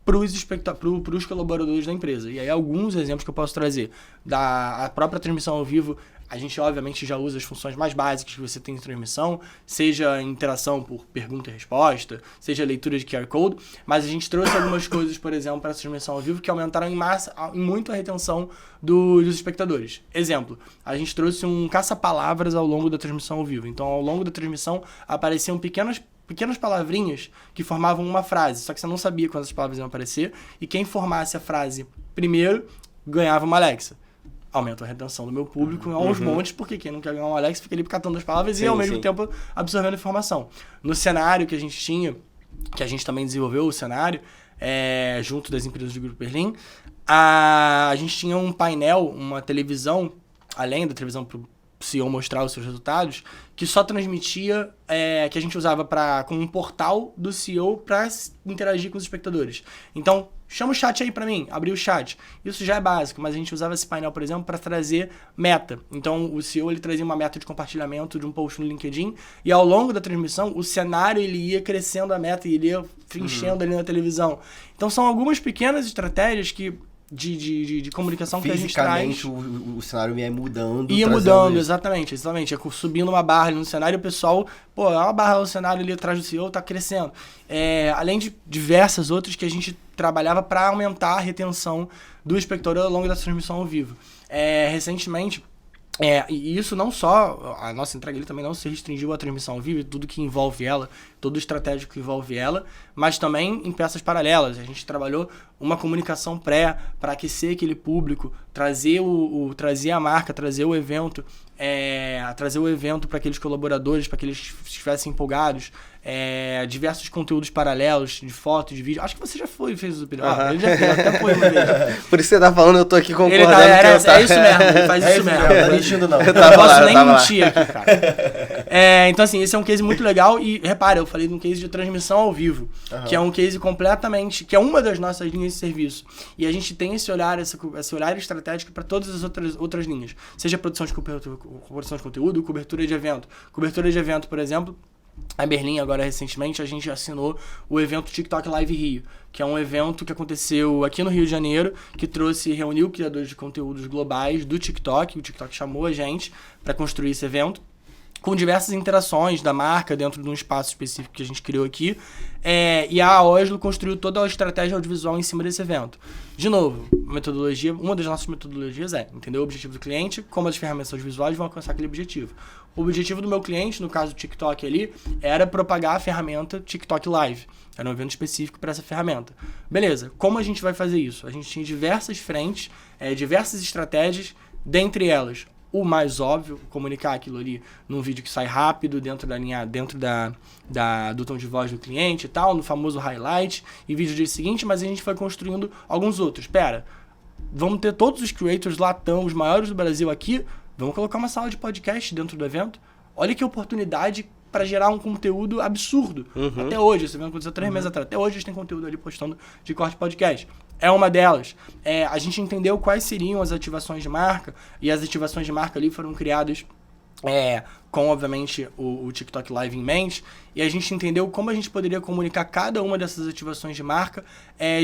para os colaboradores da empresa. E aí, alguns exemplos que eu posso trazer. A própria transmissão ao vivo, a gente obviamente já usa as funções mais básicas que você tem em transmissão, seja interação por pergunta e resposta, seja leitura de QR Code, mas a gente trouxe algumas coisas, por exemplo, para a transmissão ao vivo que aumentaram em muito a retenção dos espectadores. Exemplo, a gente trouxe um caça-palavras ao longo da transmissão ao vivo. Então, ao longo da transmissão, apareciam pequenas palavrinhas que formavam uma frase, só que você não sabia quantas palavras iam aparecer, e quem formasse a frase primeiro ganhava uma Alexa. Aumenta a retenção do meu público aos montes, porque quem não quer ganhar uma Alexa fica ali catando as palavras e ao mesmo tempo absorvendo informação. No cenário que a gente tinha, que a gente também desenvolveu o cenário, junto das empresas do Grupo Berlim, a gente tinha um painel, uma televisão, além da televisão para o CEO mostrar os seus resultados, que só transmitia, que a gente usava com um portal do CEO para interagir com os espectadores. Então, chama o chat aí para mim, abrir o chat. Isso já é básico, mas a gente usava esse painel, por exemplo, para trazer meta. Então, o CEO ele trazia uma meta de compartilhamento de um post no LinkedIn, e ao longo da transmissão, o cenário ele ia crescendo a meta e ele ia enchendo ali na televisão. Então, são algumas pequenas estratégias de comunicação que a gente traz. Fisicamente, o cenário ia mudando. Ia mudando, exatamente. Subindo uma barra ali no cenário, o pessoal, uma barra no cenário ali atrás do CEO tá crescendo. Além de diversas outras que a gente trabalhava para aumentar a retenção do espectador ao longo da transmissão ao vivo. Recentemente, e isso não só, a nossa entrega ali também não se restringiu à transmissão ao vivo, tudo que envolve ela, todo o estratégico que envolve ela, mas também em peças paralelas. A gente trabalhou uma comunicação para aquecer aquele público, trazer a marca, trazer o evento para aqueles colaboradores, para que eles estivessem empolgados, diversos conteúdos paralelos, de foto, de vídeo. Acho que você já fez o vídeo. Ele já fez, até foi uma vez. Por isso que você tá falando, eu tô aqui concordando. É isso mesmo, ele faz isso mesmo. Não tá mentindo, não. Eu não posso nem mentir aqui, cara. Então, assim, esse é um case muito legal. E, repara, eu falei de um case de transmissão ao vivo, que é um case completamente... que é uma das nossas linhas de serviço. E a gente tem esse olhar estratégico para todas as outras linhas. Seja produção de conteúdo, cobertura de evento. Cobertura de evento, por exemplo... A Berlim, agora recentemente, a gente assinou o evento TikTok Live Rio, que é um evento que aconteceu aqui no Rio de Janeiro, que reuniu criadores de conteúdos globais do TikTok. O TikTok chamou a gente para construir esse evento. com diversas interações da marca dentro de um espaço específico que a gente criou aqui. E a Oslo construiu toda a estratégia audiovisual em cima desse evento. De novo, uma das nossas metodologias é entender o objetivo do cliente, como as ferramentas audiovisuais vão alcançar aquele objetivo. O objetivo do meu cliente, no caso do TikTok ali, era propagar a ferramenta TikTok Live. Era um evento específico para essa ferramenta. Beleza, como a gente vai fazer isso? A gente tinha diversas frentes, diversas estratégias, dentre elas, o mais óbvio, comunicar aquilo ali num vídeo que sai rápido, dentro do tom de voz do cliente e tal, no famoso highlight, e vídeo do dia seguinte, mas a gente foi construindo alguns outros. Vamos ter todos os creators latão, os maiores do Brasil aqui, vamos colocar uma sala de podcast dentro do evento. Olha que oportunidade para gerar um conteúdo absurdo. Até hoje, esse evento aconteceu 3 meses atrás, até hoje a gente tem conteúdo ali postando de corte podcast. É uma delas. A gente entendeu quais seriam as ativações de marca, e as ativações de marca ali foram criadas com, obviamente, o TikTok Live em mente, e a gente entendeu como a gente poderia comunicar cada uma dessas ativações de marca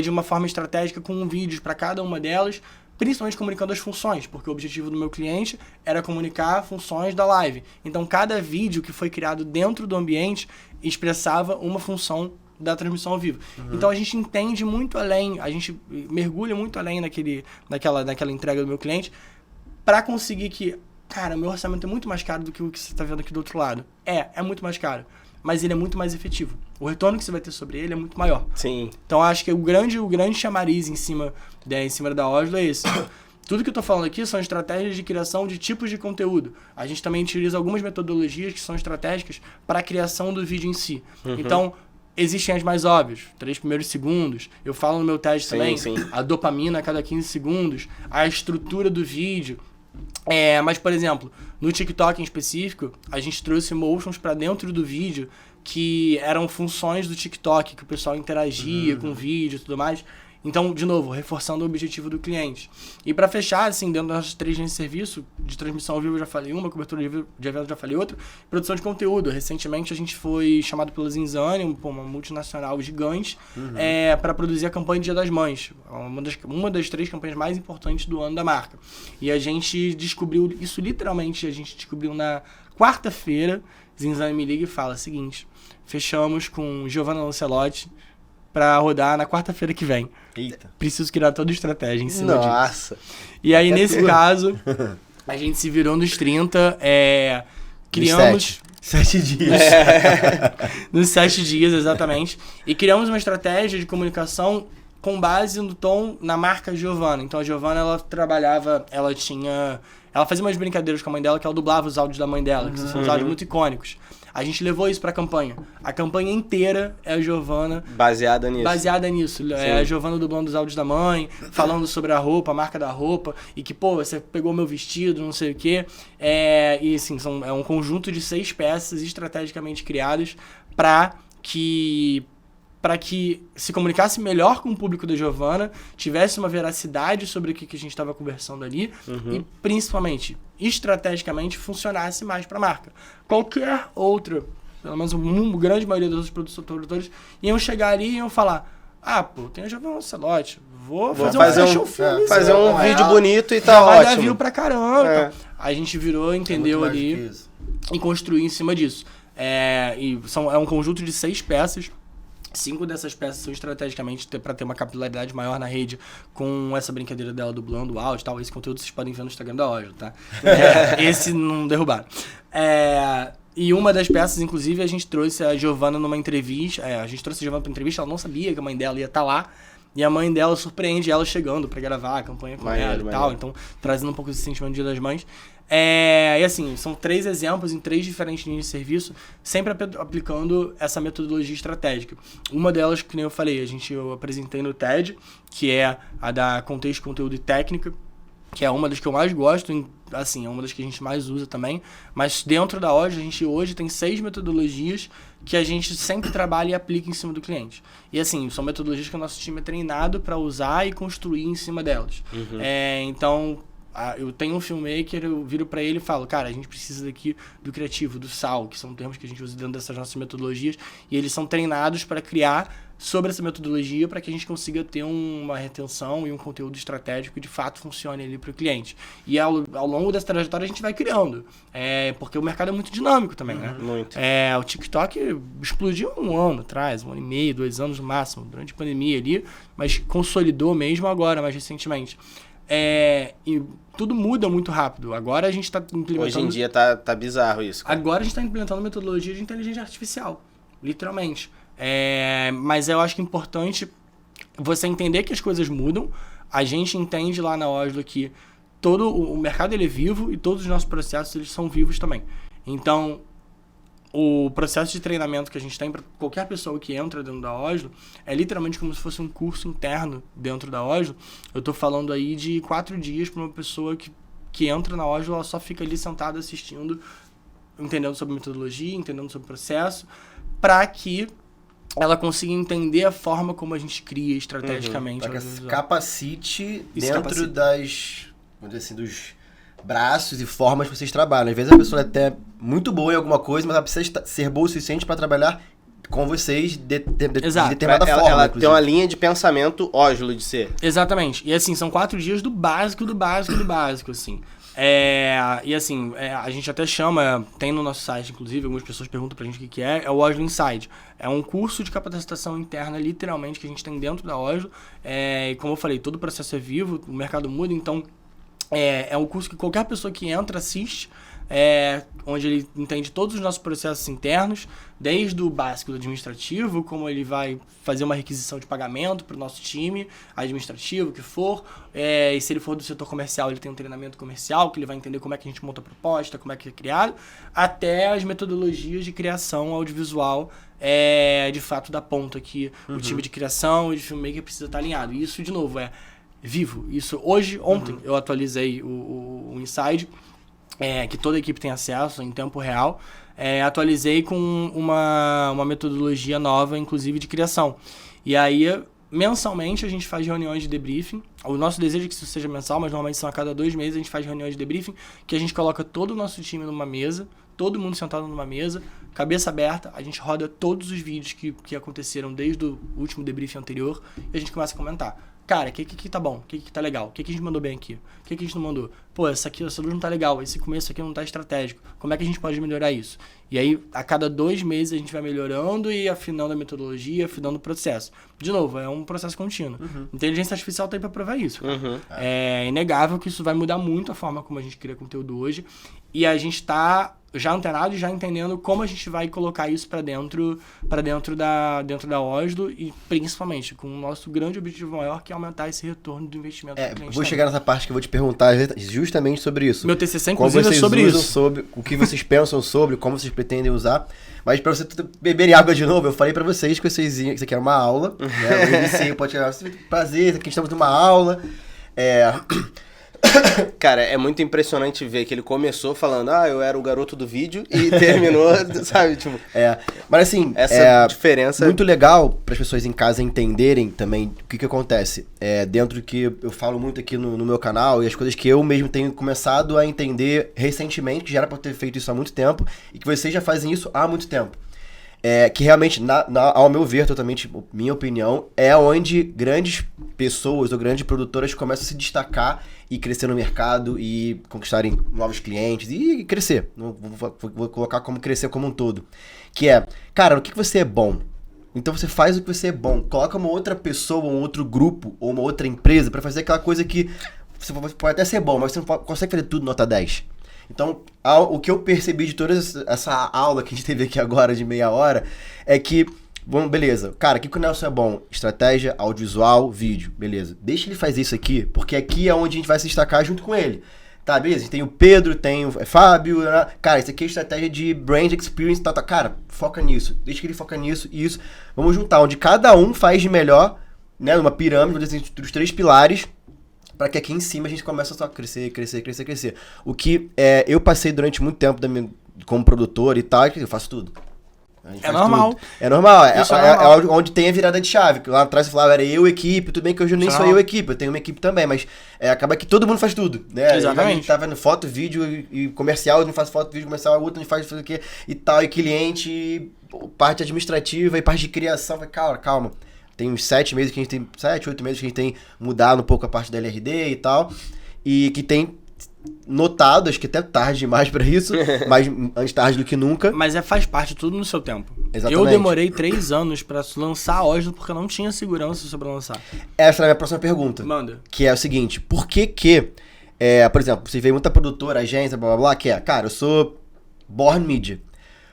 de uma forma estratégica, com vídeos para cada uma delas, principalmente comunicando as funções, porque o objetivo do meu cliente era comunicar funções da live. Então, cada vídeo que foi criado dentro do ambiente expressava uma função da transmissão ao vivo. Então a gente entende muito além, a gente mergulha muito além naquela entrega do meu cliente para conseguir que, cara, meu orçamento é muito mais caro do que o que você está vendo aqui do outro lado. É muito mais caro, mas ele é muito mais efetivo. O retorno que você vai ter sobre ele é muito maior. Sim. Então acho que o grande chamariz em cima da Oslo é esse. Tudo que eu tô falando aqui são estratégias de criação de tipos de conteúdo. A gente também utiliza algumas metodologias que são estratégicas para a criação do vídeo em si. Então, existem as mais óbvias, 3 primeiros segundos. Eu falo no meu teste também, a dopamina a cada 15 segundos, a estrutura do vídeo. Mas, por exemplo, no TikTok em específico, a gente trouxe motions para dentro do vídeo que eram funções do TikTok, que o pessoal interagia com o vídeo e tudo mais. Então, de novo, reforçando o objetivo do cliente. E para fechar, assim, dentro das nossas 3 linhas de serviço, de transmissão ao vivo eu já falei uma, cobertura de evento eu já falei outra, produção de conteúdo. Recentemente a gente foi chamado pela Zinzane, uma multinacional gigante, para produzir a campanha de Dia das Mães. Uma das 3 campanhas mais importantes do ano da marca. E a gente descobriu, isso literalmente a gente descobriu na quarta-feira. Zinzane me liga e fala o seguinte: fechamos com Giovanna Lancelotti pra rodar na quarta-feira que vem. Eita. Preciso criar toda a estratégia em cima disso. Nossa. E aí, nesse caso, a gente se virou nos 30, criamos... 7 dias. Nos 7 dias, exatamente. E criamos uma estratégia de comunicação com base no tom, na marca Giovanna. Então, a Giovanna, ela fazia umas brincadeiras com a mãe dela, que ela dublava os áudios da mãe dela, que são os áudios muito icônicos. A gente levou isso pra campanha. A campanha inteira é a Giovanna... Baseada nisso. É a Giovanna dublando os áudios da mãe, falando sobre a roupa, a marca da roupa, e que, você pegou meu vestido, não sei o quê. E, assim, é um conjunto de 6 peças estrategicamente criadas para que se comunicasse melhor com o público da Giovanna, tivesse uma veracidade sobre o que a gente estava conversando ali e, principalmente, estrategicamente, funcionasse mais para a marca. Qualquer outra, pelo menos uma grande maioria dos outros produtores, iam chegar ali e iam falar: tem a Giovanna Lancelotti, vou fazer um vídeo bonito e tá ótimo. Vai dar view pra caramba. Então, a gente virou, entendeu ali e construiu em cima disso. É um conjunto de 6 peças. 5 dessas peças são estrategicamente para ter uma capilaridade maior na rede, com essa brincadeira dela dublando o áudio e tal. Esse conteúdo vocês podem ver no Instagram da Oslo, tá? Esse não derrubaram. E uma das peças, inclusive, a gente trouxe a Giovanna numa entrevista. A gente trouxe a Giovanna pra entrevista, ela não sabia que a mãe dela ia estar lá. E a mãe dela surpreende ela chegando pra gravar a campanha com ela e tal. Então, trazendo um pouco desse sentimento do Dia das Mães. E assim, são 3 exemplos em 3 diferentes linhas de serviço, sempre aplicando essa metodologia estratégica. Uma delas, que nem eu falei, eu apresentei no TED, que é a da contexto, conteúdo e técnica, que é uma das que eu mais gosto, assim, é uma das que a gente mais usa também. Mas dentro da Oslo, a gente hoje tem 6 metodologias que a gente sempre trabalha e aplica em cima do cliente. E assim, são metodologias que o nosso time é treinado para usar e construir em cima delas. Então, eu tenho um filmmaker, eu viro para ele e falo: cara, a gente precisa daqui do criativo, do SAL, que são termos que a gente usa dentro dessas nossas metodologias, e eles são treinados para criar sobre essa metodologia para que a gente consiga ter uma retenção e um conteúdo estratégico que de fato funcione ali para o cliente. E ao longo dessa trajetória a gente vai criando, porque o mercado é muito dinâmico também, né? Muito. O TikTok explodiu 1 ano atrás, 1 ano e meio, 2 anos no máximo, durante a pandemia ali, mas consolidou mesmo agora, mais recentemente. E tudo muda muito rápido. Agora a gente está implementando... Hoje em dia tá bizarro isso, cara. Agora a gente está implementando metodologia de inteligência artificial, literalmente. Mas eu acho que é importante você entender que as coisas mudam. A gente entende lá na Oslo que todo o mercado ele é vivo e todos os nossos processos eles são vivos também. Então, o processo de treinamento que a gente tem para qualquer pessoa que entra dentro da Oslo é literalmente como se fosse um curso interno dentro da Oslo. Eu estou falando aí de 4 dias para uma pessoa que entra na Oslo, ela só fica ali sentada assistindo, entendendo sobre metodologia, entendendo sobre processo, para que ela consiga entender a forma como a gente cria estrategicamente. Para que se capacite dentro das, vamos dizer assim, dos braços e formas que vocês trabalham. Às vezes a pessoa é até muito boa em alguma coisa, mas ela precisa ser boa o suficiente para trabalhar com vocês de determinada forma. Ela tem uma linha de pensamento Oslo de ser. Exatamente. E assim, são 4 dias do básico, assim. E assim, a gente até chama, tem no nosso site, inclusive, algumas pessoas perguntam pra gente o que é o Oslo Inside. É um curso de capacitação interna, literalmente, que a gente tem dentro da Oslo. E como eu falei, todo o processo é vivo, o mercado muda, então é um curso que qualquer pessoa que entra assiste, onde ele entende todos os nossos processos internos, desde o básico do administrativo, como ele vai fazer uma requisição de pagamento para o nosso time administrativo, o que for, e se ele for do setor comercial, ele tem um treinamento comercial, que ele vai entender como é que a gente monta a proposta, como é que é criado, até as metodologias de criação audiovisual, de fato da ponta, que o time de criação e de filmmaker precisa estar alinhado. E isso, de novo, vivo. Isso ontem eu atualizei o Inside, que toda a equipe tem acesso em tempo real. Atualizei com uma metodologia nova, inclusive de criação. E aí, mensalmente, a gente faz reuniões de debriefing. O nosso desejo é que isso seja mensal, mas normalmente são a cada 2 meses a gente faz reuniões de debriefing, que a gente coloca todo o nosso time numa mesa, todo mundo sentado numa mesa, cabeça aberta, a gente roda todos os vídeos que aconteceram desde o último debriefing anterior e a gente começa a comentar. Cara, o que tá bom? O que tá legal? O que a gente mandou bem aqui? O que a gente não mandou? Pô, essa luz não tá legal, esse começo aqui não tá estratégico. Como é que a gente pode melhorar isso? E aí, a cada 2 meses a gente vai melhorando e afinando a metodologia, afinando o processo. De novo, é um processo contínuo. Inteligência artificial tá aí pra provar isso. É inegável que isso vai mudar muito a forma como a gente cria conteúdo hoje. E a gente tá já antenado e já entendendo como a gente vai colocar isso para dentro da Oslo e principalmente com o nosso grande objetivo maior, que é aumentar esse retorno do investimento do cliente. Vou chegar nessa parte que eu vou te perguntar justamente sobre isso. Meu TCC, inclusive, é sobre isso. Sobre o que vocês pensam sobre, como vocês pretendem usar. Mas para você beberem água de novo, eu falei para vocês que isso aqui era uma aula. Né? Eu iniciei, pode chegar, prazer, aqui estamos numa aula. Cara, é muito impressionante ver que ele começou falando, eu era o garoto do vídeo e terminou, sabe, tipo... Mas assim, essa diferença... Muito legal para as pessoas em casa entenderem também o que acontece. Dentro do que eu falo muito aqui no meu canal e as coisas que eu mesmo tenho começado a entender recentemente, que já era para ter feito isso há muito tempo e que vocês já fazem isso há muito tempo. Que realmente, ao meu ver, totalmente, minha opinião, é onde grandes pessoas ou grandes produtoras começam a se destacar e crescer no mercado e conquistarem novos clientes e crescer. Vou colocar como crescer como um todo. Que cara, no que você é bom? Então você faz o que você é bom. Coloca uma outra pessoa, um outro grupo ou uma outra empresa para fazer aquela coisa que você pode até ser bom, mas você não consegue fazer tudo nota 10. Então, o que eu percebi de toda essa aula que a gente teve aqui agora de meia hora é que, beleza, cara, o que o Nelson é bom? Estratégia, audiovisual, vídeo, beleza. Deixa ele fazer isso aqui, porque aqui é onde a gente vai se destacar junto com ele. Tá, beleza, a gente tem o Pedro, tem o Fábio, né? Cara, isso aqui é estratégia de brand experience, tá. Cara, foca nisso, deixa que ele foca nisso e isso. Vamos juntar, onde cada um faz de melhor, né, numa pirâmide, vamos dizer, dos 3 pilares, para que aqui em cima a gente comece a só crescer. O que eu passei durante muito tempo como produtor e tal, eu faço tudo. É normal. Tudo. É normal. É onde tem a virada de chave. Lá atrás você falava, era eu, equipe. Tudo bem que hoje eu nem sou eu, equipe. Eu tenho uma equipe também, mas acaba que todo mundo faz tudo, né? Exatamente. A gente tá vendo foto, vídeo e comercial, não faz foto, vídeo comercial, o outro não faz o que e tal, e cliente, parte administrativa e parte de criação. Calma. tem uns 7 meses que a gente tem... 7, 8 meses que a gente tem mudado um pouco a parte da LRD e tal. E que tem notado, acho que até tarde demais pra isso, mas antes tarde do que nunca. Mas faz parte tudo no seu tempo. Exatamente. Eu demorei 3 anos pra lançar a Oslo porque eu não tinha segurança sobre lançar. Essa é a minha próxima pergunta. Manda. Que é o seguinte, por que por exemplo, você vê muita produtora, agência, blá blá blá, que cara, eu sou Born Media.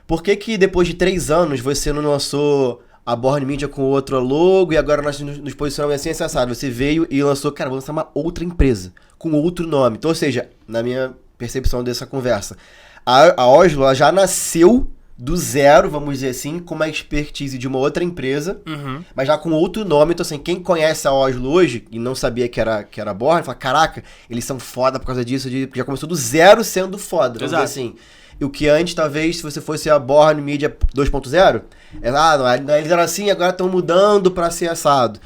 Por que depois de 3 anos você não lançou a Born Media com outro logo e agora nós nos posicionamos assim, assado? Você veio e lançou, cara, vou lançar uma outra empresa com outro nome. Então, ou seja, na minha percepção dessa conversa, a Oslo ela já nasceu do zero, vamos dizer assim, com uma expertise de uma outra empresa, mas já com outro nome. Então, assim, quem conhece a Oslo hoje e não sabia que era Born, fala, caraca, eles são foda por causa disso, já começou do zero sendo foda, vamos dizer assim. E o que antes, talvez, se você fosse a Born Media 2.0, eles eram assim, agora estão mudando pra ser assado.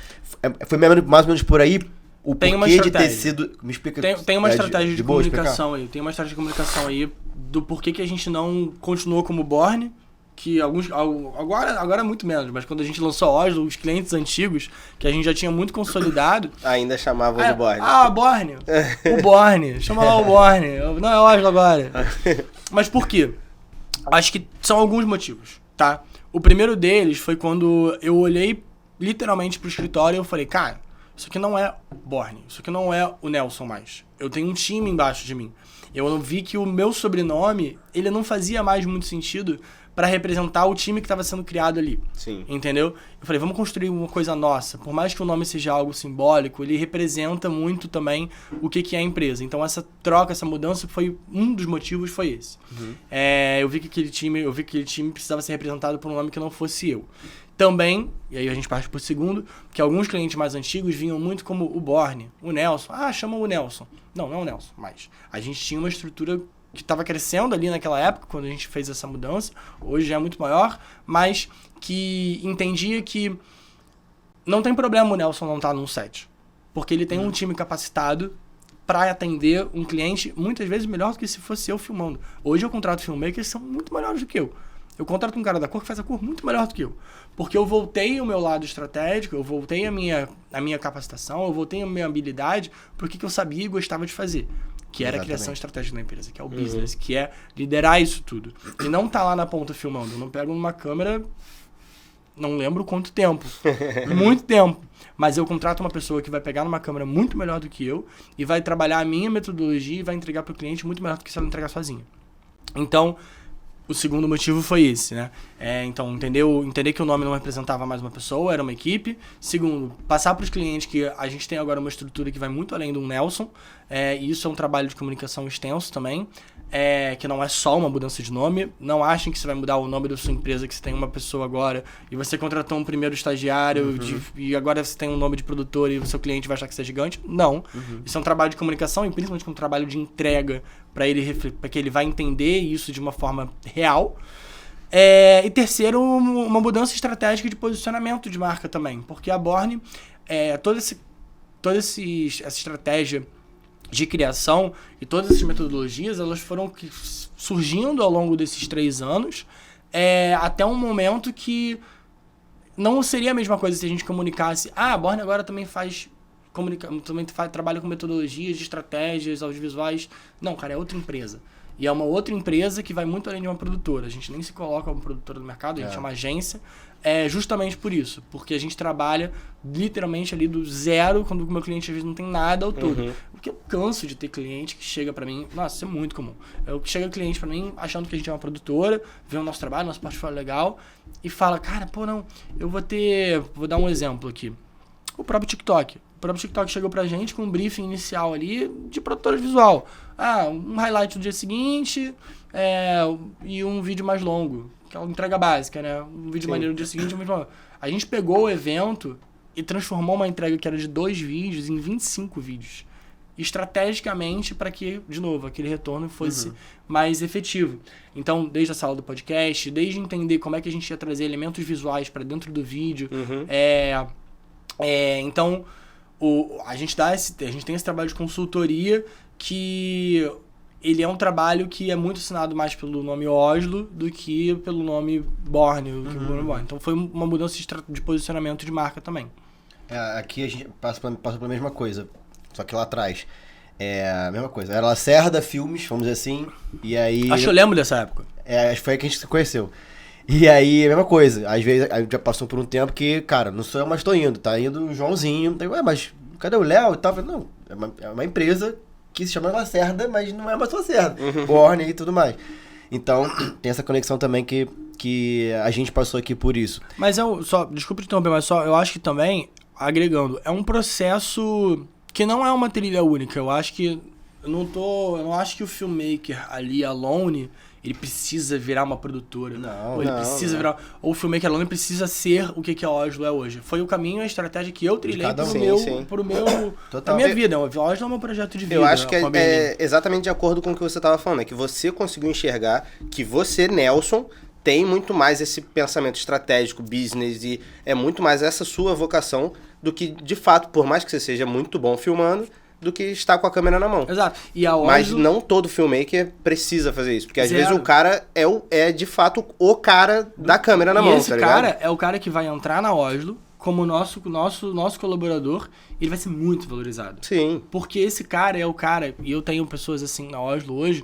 Foi mais ou menos por aí o porquê de ter sido... Me explica. Tem uma estratégia de comunicação aí. Tem uma estratégia de comunicação aí do porquê que a gente não continuou como Born, que agora muito menos, mas quando a gente lançou a Oslo, os clientes antigos, que a gente já tinha muito consolidado... Ainda chamavam de Born. Born. O Born. Chama lá o Born. Não é Oslo agora. Mas por quê? Acho que são alguns motivos, tá? O primeiro deles foi quando eu olhei literalmente pro escritório e eu falei, cara, isso aqui não é Born, isso aqui não é o Nelson mais. Eu tenho um time embaixo de mim. Eu vi que o meu sobrenome, ele não fazia mais muito sentido para representar o time que estava sendo criado ali. Sim. Entendeu? Eu falei, vamos construir uma coisa nossa. Por mais que o nome seja algo simbólico, ele representa muito também o que é a empresa. Então essa troca, essa mudança, foi um dos motivos, foi esse. Eu vi que aquele time precisava ser representado por um nome que não fosse eu. Também, e aí a gente parte pro segundo, que alguns clientes mais antigos vinham muito como o Born, o Nelson. Chama o Nelson. Não é o Nelson, mas a gente tinha uma estrutura que estava crescendo ali naquela época, quando a gente fez essa mudança. Hoje já é muito maior, mas que entendia que não tem problema o Nelson não estar num set. Porque ele tem um time capacitado para atender um cliente muitas vezes melhor do que se fosse eu filmando. Hoje eu contrato filmmakers que são muito melhores do que eu. Eu contrato um cara da cor que faz a cor muito melhor do que eu. Porque eu voltei o meu lado estratégico, eu voltei a minha capacitação, eu voltei a minha habilidade para o que eu sabia e gostava de fazer. Que era a criação estratégica da empresa, que é o business, que é liderar isso tudo. E não tá lá na ponta filmando. Eu não pego numa câmera, não lembro quanto tempo. Muito tempo. Mas eu contrato uma pessoa que vai pegar numa câmera muito melhor do que eu e vai trabalhar a minha metodologia e vai entregar pro cliente muito melhor do que se ela entregar sozinha. Então, o segundo motivo foi esse, né? Então, entender que o nome não representava mais uma pessoa, era uma equipe. Segundo, passar para os clientes que a gente tem agora uma estrutura que vai muito além do Nelson. E isso é um trabalho de comunicação extenso também. Que não é só uma mudança de nome. Não achem que você vai mudar o nome da sua empresa, que você tem uma pessoa agora e você contratou um primeiro estagiário e agora você tem um nome de produtor e o seu cliente vai achar que você é gigante. Não. Isso é um trabalho de comunicação e principalmente um trabalho de entrega para que ele vai entender isso de uma forma real. E terceiro, uma mudança estratégica de posicionamento de marca também. Porque a Born, toda essa estratégia de criação e todas essas metodologias, elas foram surgindo ao longo desses 3 anos, até um momento que não seria a mesma coisa se a gente comunicasse, a Born agora também trabalha com metodologias de estratégias audiovisuais. Não, cara, é outra empresa. E é uma outra empresa que vai muito além de uma produtora. A gente nem se coloca como produtora do mercado, a gente é uma agência. Justamente por isso. Porque a gente trabalha literalmente ali do zero, quando o meu cliente às vezes não tem nada ao todo. Porque eu canso de ter cliente que chega pra mim... Nossa, isso é muito comum. Chega cliente pra mim achando que a gente é uma produtora, vê o nosso trabalho, nosso portfólio legal, e fala, cara, eu vou dar um exemplo aqui. O próprio TikTok. O próprio TikTok chegou pra gente com um briefing inicial ali de produtora visual. Um highlight do dia seguinte e um vídeo mais longo, que é uma entrega básica, né? Um vídeo maneiro no dia seguinte. A gente pegou o evento e transformou uma entrega que era de 2 vídeos em 25 vídeos. Estrategicamente para que, de novo, aquele retorno fosse mais efetivo. Então, desde a sala do podcast, desde entender como é que a gente ia trazer elementos visuais para dentro do vídeo. Então, a gente tem esse trabalho de consultoria que ele é um trabalho que é muito assinado mais pelo nome Oslo do que pelo nome Borneo. Então foi uma mudança de posicionamento de marca também. Aqui a gente passou pela mesma coisa, só que lá atrás. A mesma coisa. Era Lacerda Filmes, vamos dizer assim, e aí... Acho que eu lembro dessa época. Acho que foi aí que a gente se conheceu. E aí, a mesma coisa. Às vezes, aí já passou por um tempo que, cara, não sou eu, mas tô indo. Tá indo o Joãozinho. Mas cadê o Léo e tal? Eu falei, não, é uma empresa que se chama Lacerda, mas não é mais Lacerda. Borne e tudo mais. Então, tem essa conexão também que a gente passou aqui por isso. Mas desculpa te interromper, mas eu acho que também, agregando, é um processo que não é uma trilha única. Eu acho que, eu não acho que o filmmaker ali, alone, ele precisa virar uma produtora. Não, ou ele precisa virar... Ou o filmmaker alone precisa ser o que a Oslo é hoje. Foi o caminho e a estratégia que eu trilhei pra minha vida. A Oslo é um projeto de vida. Eu acho que é exatamente de acordo com o que você estava falando. É que você conseguiu enxergar que você, Nelson, tem muito mais esse pensamento estratégico, business, e é muito mais essa sua vocação do que, de fato, por mais que você seja muito bom filmando, do que estar com a câmera na mão. Exato. E a Oslo... Mas não todo filmmaker precisa fazer isso. Porque às vezes o cara é de fato o cara da câmera na mão, esse cara é o cara que vai entrar na Oslo como nosso colaborador e ele vai ser muito valorizado. Sim. Porque esse cara é o cara... E eu tenho pessoas assim na Oslo hoje.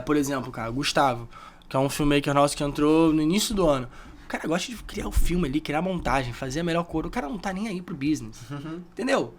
Por exemplo, cara, Gustavo, que é um filmmaker nosso que entrou no início do ano. O cara gosta de criar o filme ali, criar a montagem, fazer a melhor cor. O cara não tá nem aí pro business. Entendeu?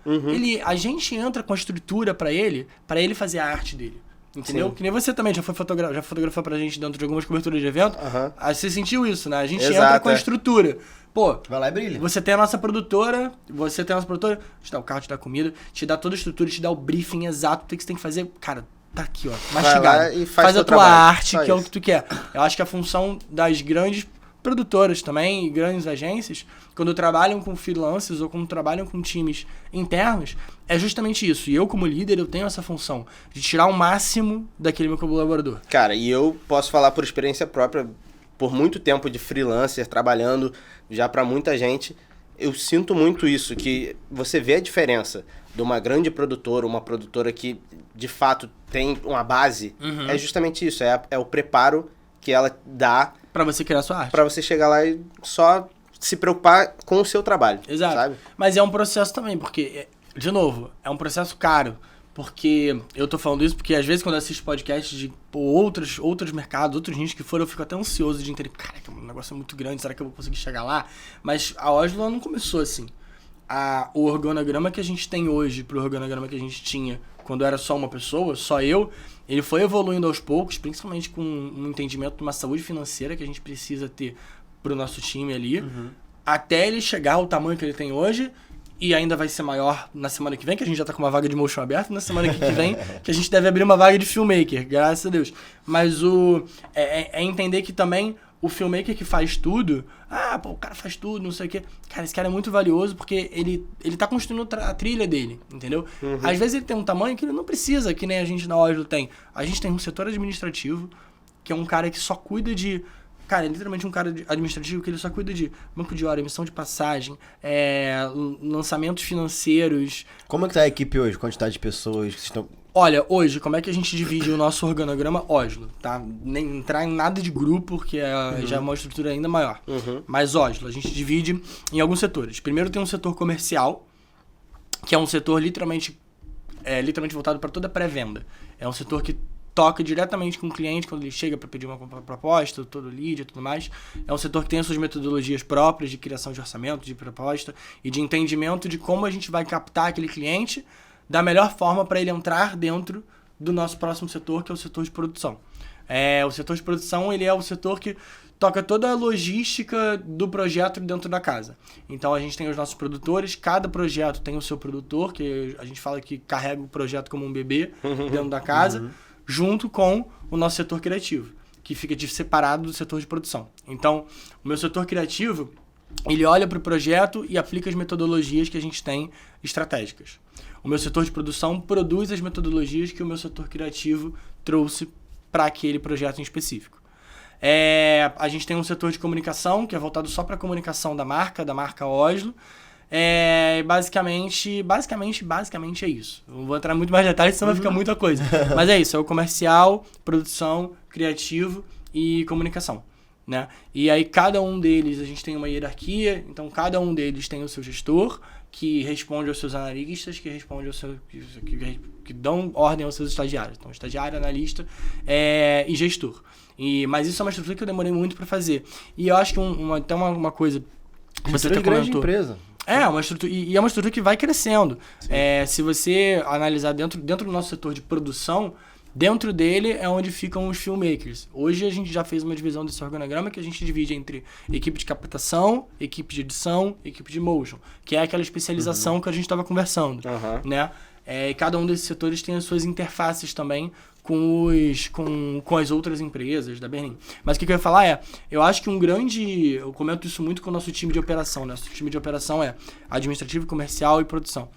A gente entra com a estrutura pra ele fazer a arte dele. Entendeu? Sim. Que nem você também já fotografou pra gente dentro de algumas coberturas de evento. Aí você sentiu isso, né? A gente entra com a estrutura. Pô, vai lá e brilha. Você tem a nossa produtora, te dá o carro, te dá a comida, te dá toda a estrutura, te dá o briefing exato do que você tem que fazer. Cara, tá aqui, ó. Mastigado. E faz a tua arte, que é o que tu quer. Eu acho que a função das grandes produtoras também, grandes agências, quando trabalham com freelancers ou quando trabalham com times internos, é justamente isso. E eu, como líder, eu tenho essa função de tirar o máximo daquele meu colaborador. Cara, e eu posso falar por experiência própria, por muito tempo de freelancer, trabalhando já pra muita gente, eu sinto muito isso, que você vê a diferença de uma grande produtora, uma produtora que, de fato, tem uma base, é justamente isso, é o preparo que ela dá pra você criar sua arte. Pra você chegar lá e só se preocupar com o seu trabalho. Exato. Sabe? Mas é um processo também, porque, de novo, é um processo caro. Porque eu tô falando isso porque às vezes quando eu assisto podcasts de outros mercados, outros nichos que foram, eu fico até ansioso de entender, cara, que o negócio é muito grande, será que eu vou conseguir chegar lá? Mas a Oslo não começou assim. O organograma que a gente tem hoje pro organograma que a gente tinha quando era só uma pessoa, só eu, ele foi evoluindo aos poucos, principalmente com um entendimento de uma saúde financeira que a gente precisa ter pro nosso time ali, até ele chegar ao tamanho que ele tem hoje, e ainda vai ser maior na semana que vem, que a gente já tá com uma vaga de motion aberta, na semana que vem, que a gente deve abrir uma vaga de filmmaker, graças a Deus. Mas é entender que também o filmmaker que faz tudo, o cara faz tudo, não sei o quê. Cara, esse cara é muito valioso porque ele tá construindo a trilha dele, entendeu? Às vezes ele tem um tamanho que ele não precisa, que nem a gente na Oslo tem. A gente tem um setor administrativo, que é um cara que só cuida de... Cara, é literalmente um cara administrativo que ele só cuida de banco de hora, emissão de passagem, lançamentos financeiros. Como é que tá a equipe hoje? Quantidade de pessoas que estão... Olha, hoje, como é que a gente divide o nosso organograma Oslo, tá? Nem entrar em nada de grupo, porque já é uma estrutura ainda maior. Mas Oslo, a gente divide em alguns setores. Primeiro tem um setor comercial, que é um setor literalmente voltado para toda a pré-venda. É um setor que toca diretamente com o cliente quando ele chega para pedir uma proposta, todo lead e tudo mais. É um setor que tem as suas metodologias próprias de criação de orçamento, de proposta e de entendimento de como a gente vai captar aquele cliente da melhor forma para ele entrar dentro do nosso próximo setor, que é o setor de produção. O setor de produção, ele é o setor que toca toda a logística do projeto dentro da casa. Então a gente tem os nossos produtores, cada projeto tem o seu produtor, que a gente fala que carrega o projeto como um bebê dentro da casa, junto com o nosso setor criativo, que fica separado do setor de produção. Então, o meu setor criativo, ele olha para o projeto e aplica as metodologias que a gente tem estratégicas. O meu setor de produção produz as metodologias que o meu setor criativo trouxe para aquele projeto em específico. A gente tem um setor de comunicação, que é voltado só para a comunicação da marca Oslo. Basicamente é isso. Não vou entrar muito mais em detalhes, senão vai ficar muita coisa. Mas é isso, é o comercial, produção, criativo e comunicação, né? E aí cada um deles, a gente tem uma hierarquia, então cada um deles tem o seu gestor, que responde aos seus analistas, que responde aos seus, que dão ordem aos seus estagiários. Então, estagiário, analista e gestor. Mas isso é uma estrutura que eu demorei muito para fazer. E eu acho que até uma coisa que você até grande comentou. Empresa. Uma estrutura, e é uma estrutura que vai crescendo. Se você analisar dentro do nosso setor de produção, dentro dele é onde ficam os filmmakers. Hoje a gente já fez uma divisão desse organograma que a gente divide entre equipe de captação, equipe de edição, equipe de motion, que é aquela especialização que a gente estava conversando, né? E cada um desses setores tem as suas interfaces também com as outras empresas da Bernin. Mas o que eu ia falar eu acho que eu comento isso muito com o nosso time de operação, né? Nosso time de operação é administrativo, comercial e produção.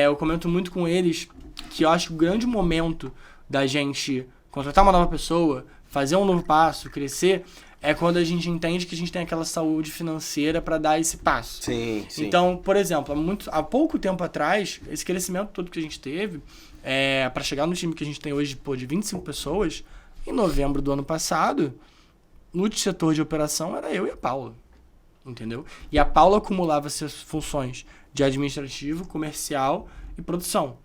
Eu comento muito com eles que eu acho que o grande momento da gente contratar uma nova pessoa, fazer um novo passo, crescer, é quando a gente entende que a gente tem aquela saúde financeira para dar esse passo. Sim. Então, por exemplo, há pouco tempo atrás, esse crescimento todo que a gente teve, para chegar no time que a gente tem hoje de 25 pessoas, em novembro do ano passado, no setor de operação era eu e a Paula, entendeu? E a Paula acumulava essas funções de administrativo, comercial e produção.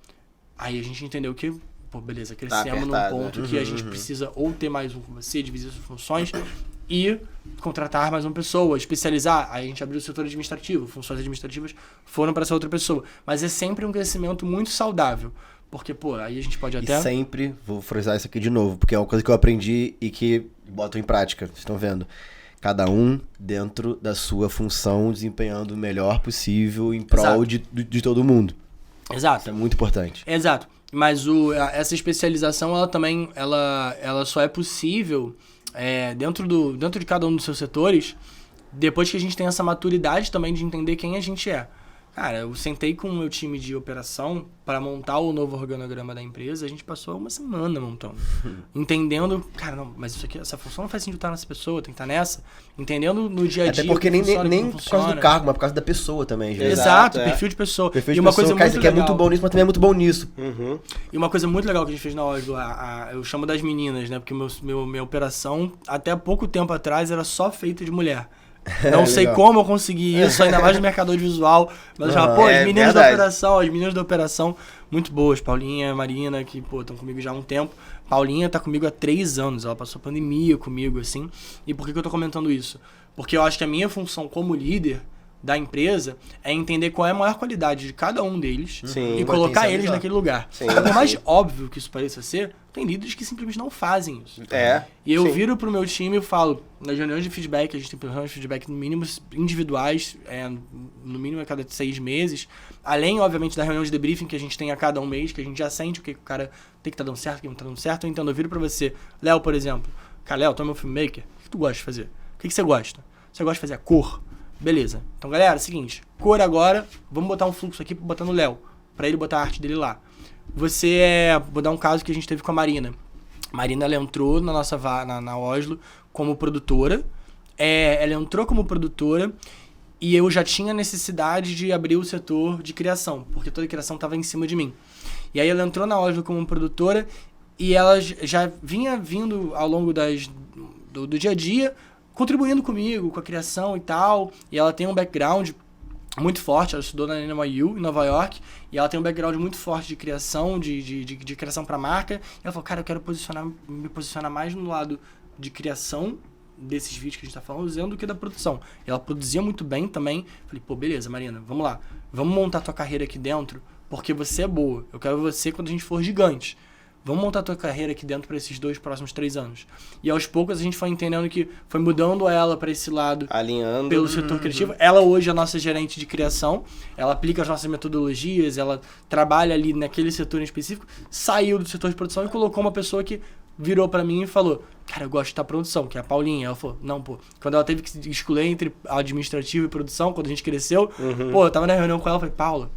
Aí a gente entendeu que beleza, crescemos num ponto que a gente precisa ou ter mais um com você, dividir as funções e contratar mais uma pessoa, especializar. Aí a gente abriu o setor administrativo, funções administrativas foram para essa outra pessoa. Mas é sempre um crescimento muito saudável, porque, aí a gente pode até... E sempre, vou frisar isso aqui de novo, porque é uma coisa que eu aprendi e que boto em prática, vocês estão vendo. Cada um dentro da sua função, desempenhando o melhor possível em prol de todo mundo. Exato. Isso é muito importante. Exato. Mas essa especialização, ela também, ela só é possível dentro de cada um dos seus setores, depois que a gente tem essa maturidade também de entender quem a gente é. Cara, eu sentei com o meu time de operação para montar o novo organograma da empresa, a gente passou uma semana montando. Entendendo, cara, não, mas essa função não faz sentido estar nessa pessoa, tem que estar nessa. Entendendo no dia a dia. Até porque nem por causa do cargo, mas por causa da pessoa também. Gente. Exato, perfil de pessoa. Perfil de pessoa, cara, esse aqui é muito bom nisso, mas também é muito bom nisso. E uma coisa muito legal que a gente fez na Oslo, eu chamo das meninas, né? Porque minha operação, até pouco tempo atrás, era só feita de mulher. Não sei como eu consegui isso, ainda mais no mercado audiovisual. Mas as meninas da operação, muito boas. Paulinha, Marina, que, estão comigo já há um tempo. Paulinha tá comigo há 3 anos, ela passou pandemia comigo, assim. E por que eu tô comentando isso? Porque eu acho que a minha função como líder da empresa é entender qual é a maior qualidade de cada um deles e colocar eles naquele lugar. Por mais óbvio que isso pareça ser, tem líderes que simplesmente não fazem isso. E eu viro pro meu time e falo, nas reuniões de feedback, a gente tem reuniões de feedback no mínimo individuais, no mínimo a cada 6 meses, além, obviamente, da reunião de debriefing que a gente tem a cada um mês, que a gente já sente o que o cara tem que estar dando certo, o que não tá dando certo. Então eu viro pra você, Léo, por exemplo, cara, Léo, tu é meu filmmaker, o que tu gosta de fazer? O que você gosta? Você gosta de fazer a cor? Beleza. Então, galera, é o seguinte, cor agora, vamos botar um fluxo aqui pra botar no Léo, pra ele botar a arte dele lá. Vou dar um caso que a gente teve com a Marina. Marina, ela entrou na Oslo como produtora. Ela entrou como produtora e eu já tinha necessidade de abrir o setor de criação, porque toda a criação estava em cima de mim. E aí ela entrou na Oslo como produtora e ela já vinha vindo ao longo do dia a dia, contribuindo comigo, com a criação e tal. E ela tem um background muito forte, ela estudou na NYU, em Nova York, e ela tem um background muito forte de criação, de criação para marca. E ela falou, cara, eu quero me posicionar mais no lado de criação desses vídeos que a gente tá falando, do que da produção. E ela produzia muito bem também. Falei, beleza, Marina, vamos lá. Vamos montar tua carreira aqui dentro, porque você é boa. Eu quero você quando a gente for gigante. Vamos montar tua carreira aqui dentro para esses próximos 3 anos. E aos poucos a gente foi entendendo que foi mudando ela para esse lado. Alinhando. Pelo setor criativo. Ela hoje é a nossa gerente de criação. Ela aplica as nossas metodologias. Ela trabalha ali naquele setor em específico. Saiu do setor de produção e colocou uma pessoa que virou para mim e falou, cara, eu gosto de estar produção, que é a Paulinha. Ela falou, não, quando ela teve que escolher entre administrativo e produção, quando a gente cresceu, eu tava na reunião com ela, falei, Paula,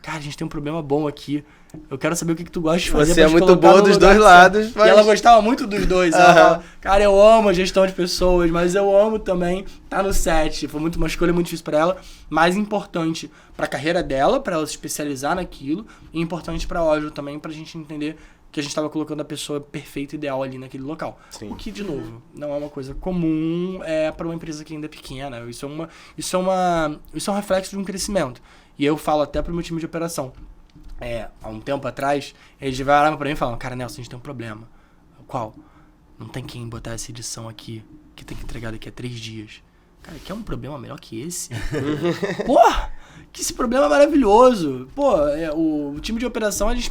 cara, a gente tem um problema bom aqui. Eu quero saber o que tu gosta de fazer. Você é muito boa dos dois lados. Mas... E ela gostava muito dos dois. Ela falava, cara, eu amo a gestão de pessoas, mas eu amo também estar no set. Foi uma escolha muito difícil pra ela, mas importante pra carreira dela, pra ela se especializar naquilo, e importante pra Ódio também, pra gente entender que a gente estava colocando a pessoa perfeita, ideal ali naquele local. Sim. O que, de novo, não é uma coisa comum para uma empresa que ainda é pequena. Isso é um reflexo de um crescimento. E eu falo até pro meu time de operação. Há um tempo atrás, eles vieram pra mim e falaram, cara, Nelson, a gente tem um problema. Qual? Não tem quem botar essa edição aqui, que tem que entregar daqui a 3 dias. Cara, quer um problema melhor que esse? Porra! Que esse problema é maravilhoso. Pô, o time de operação, a gente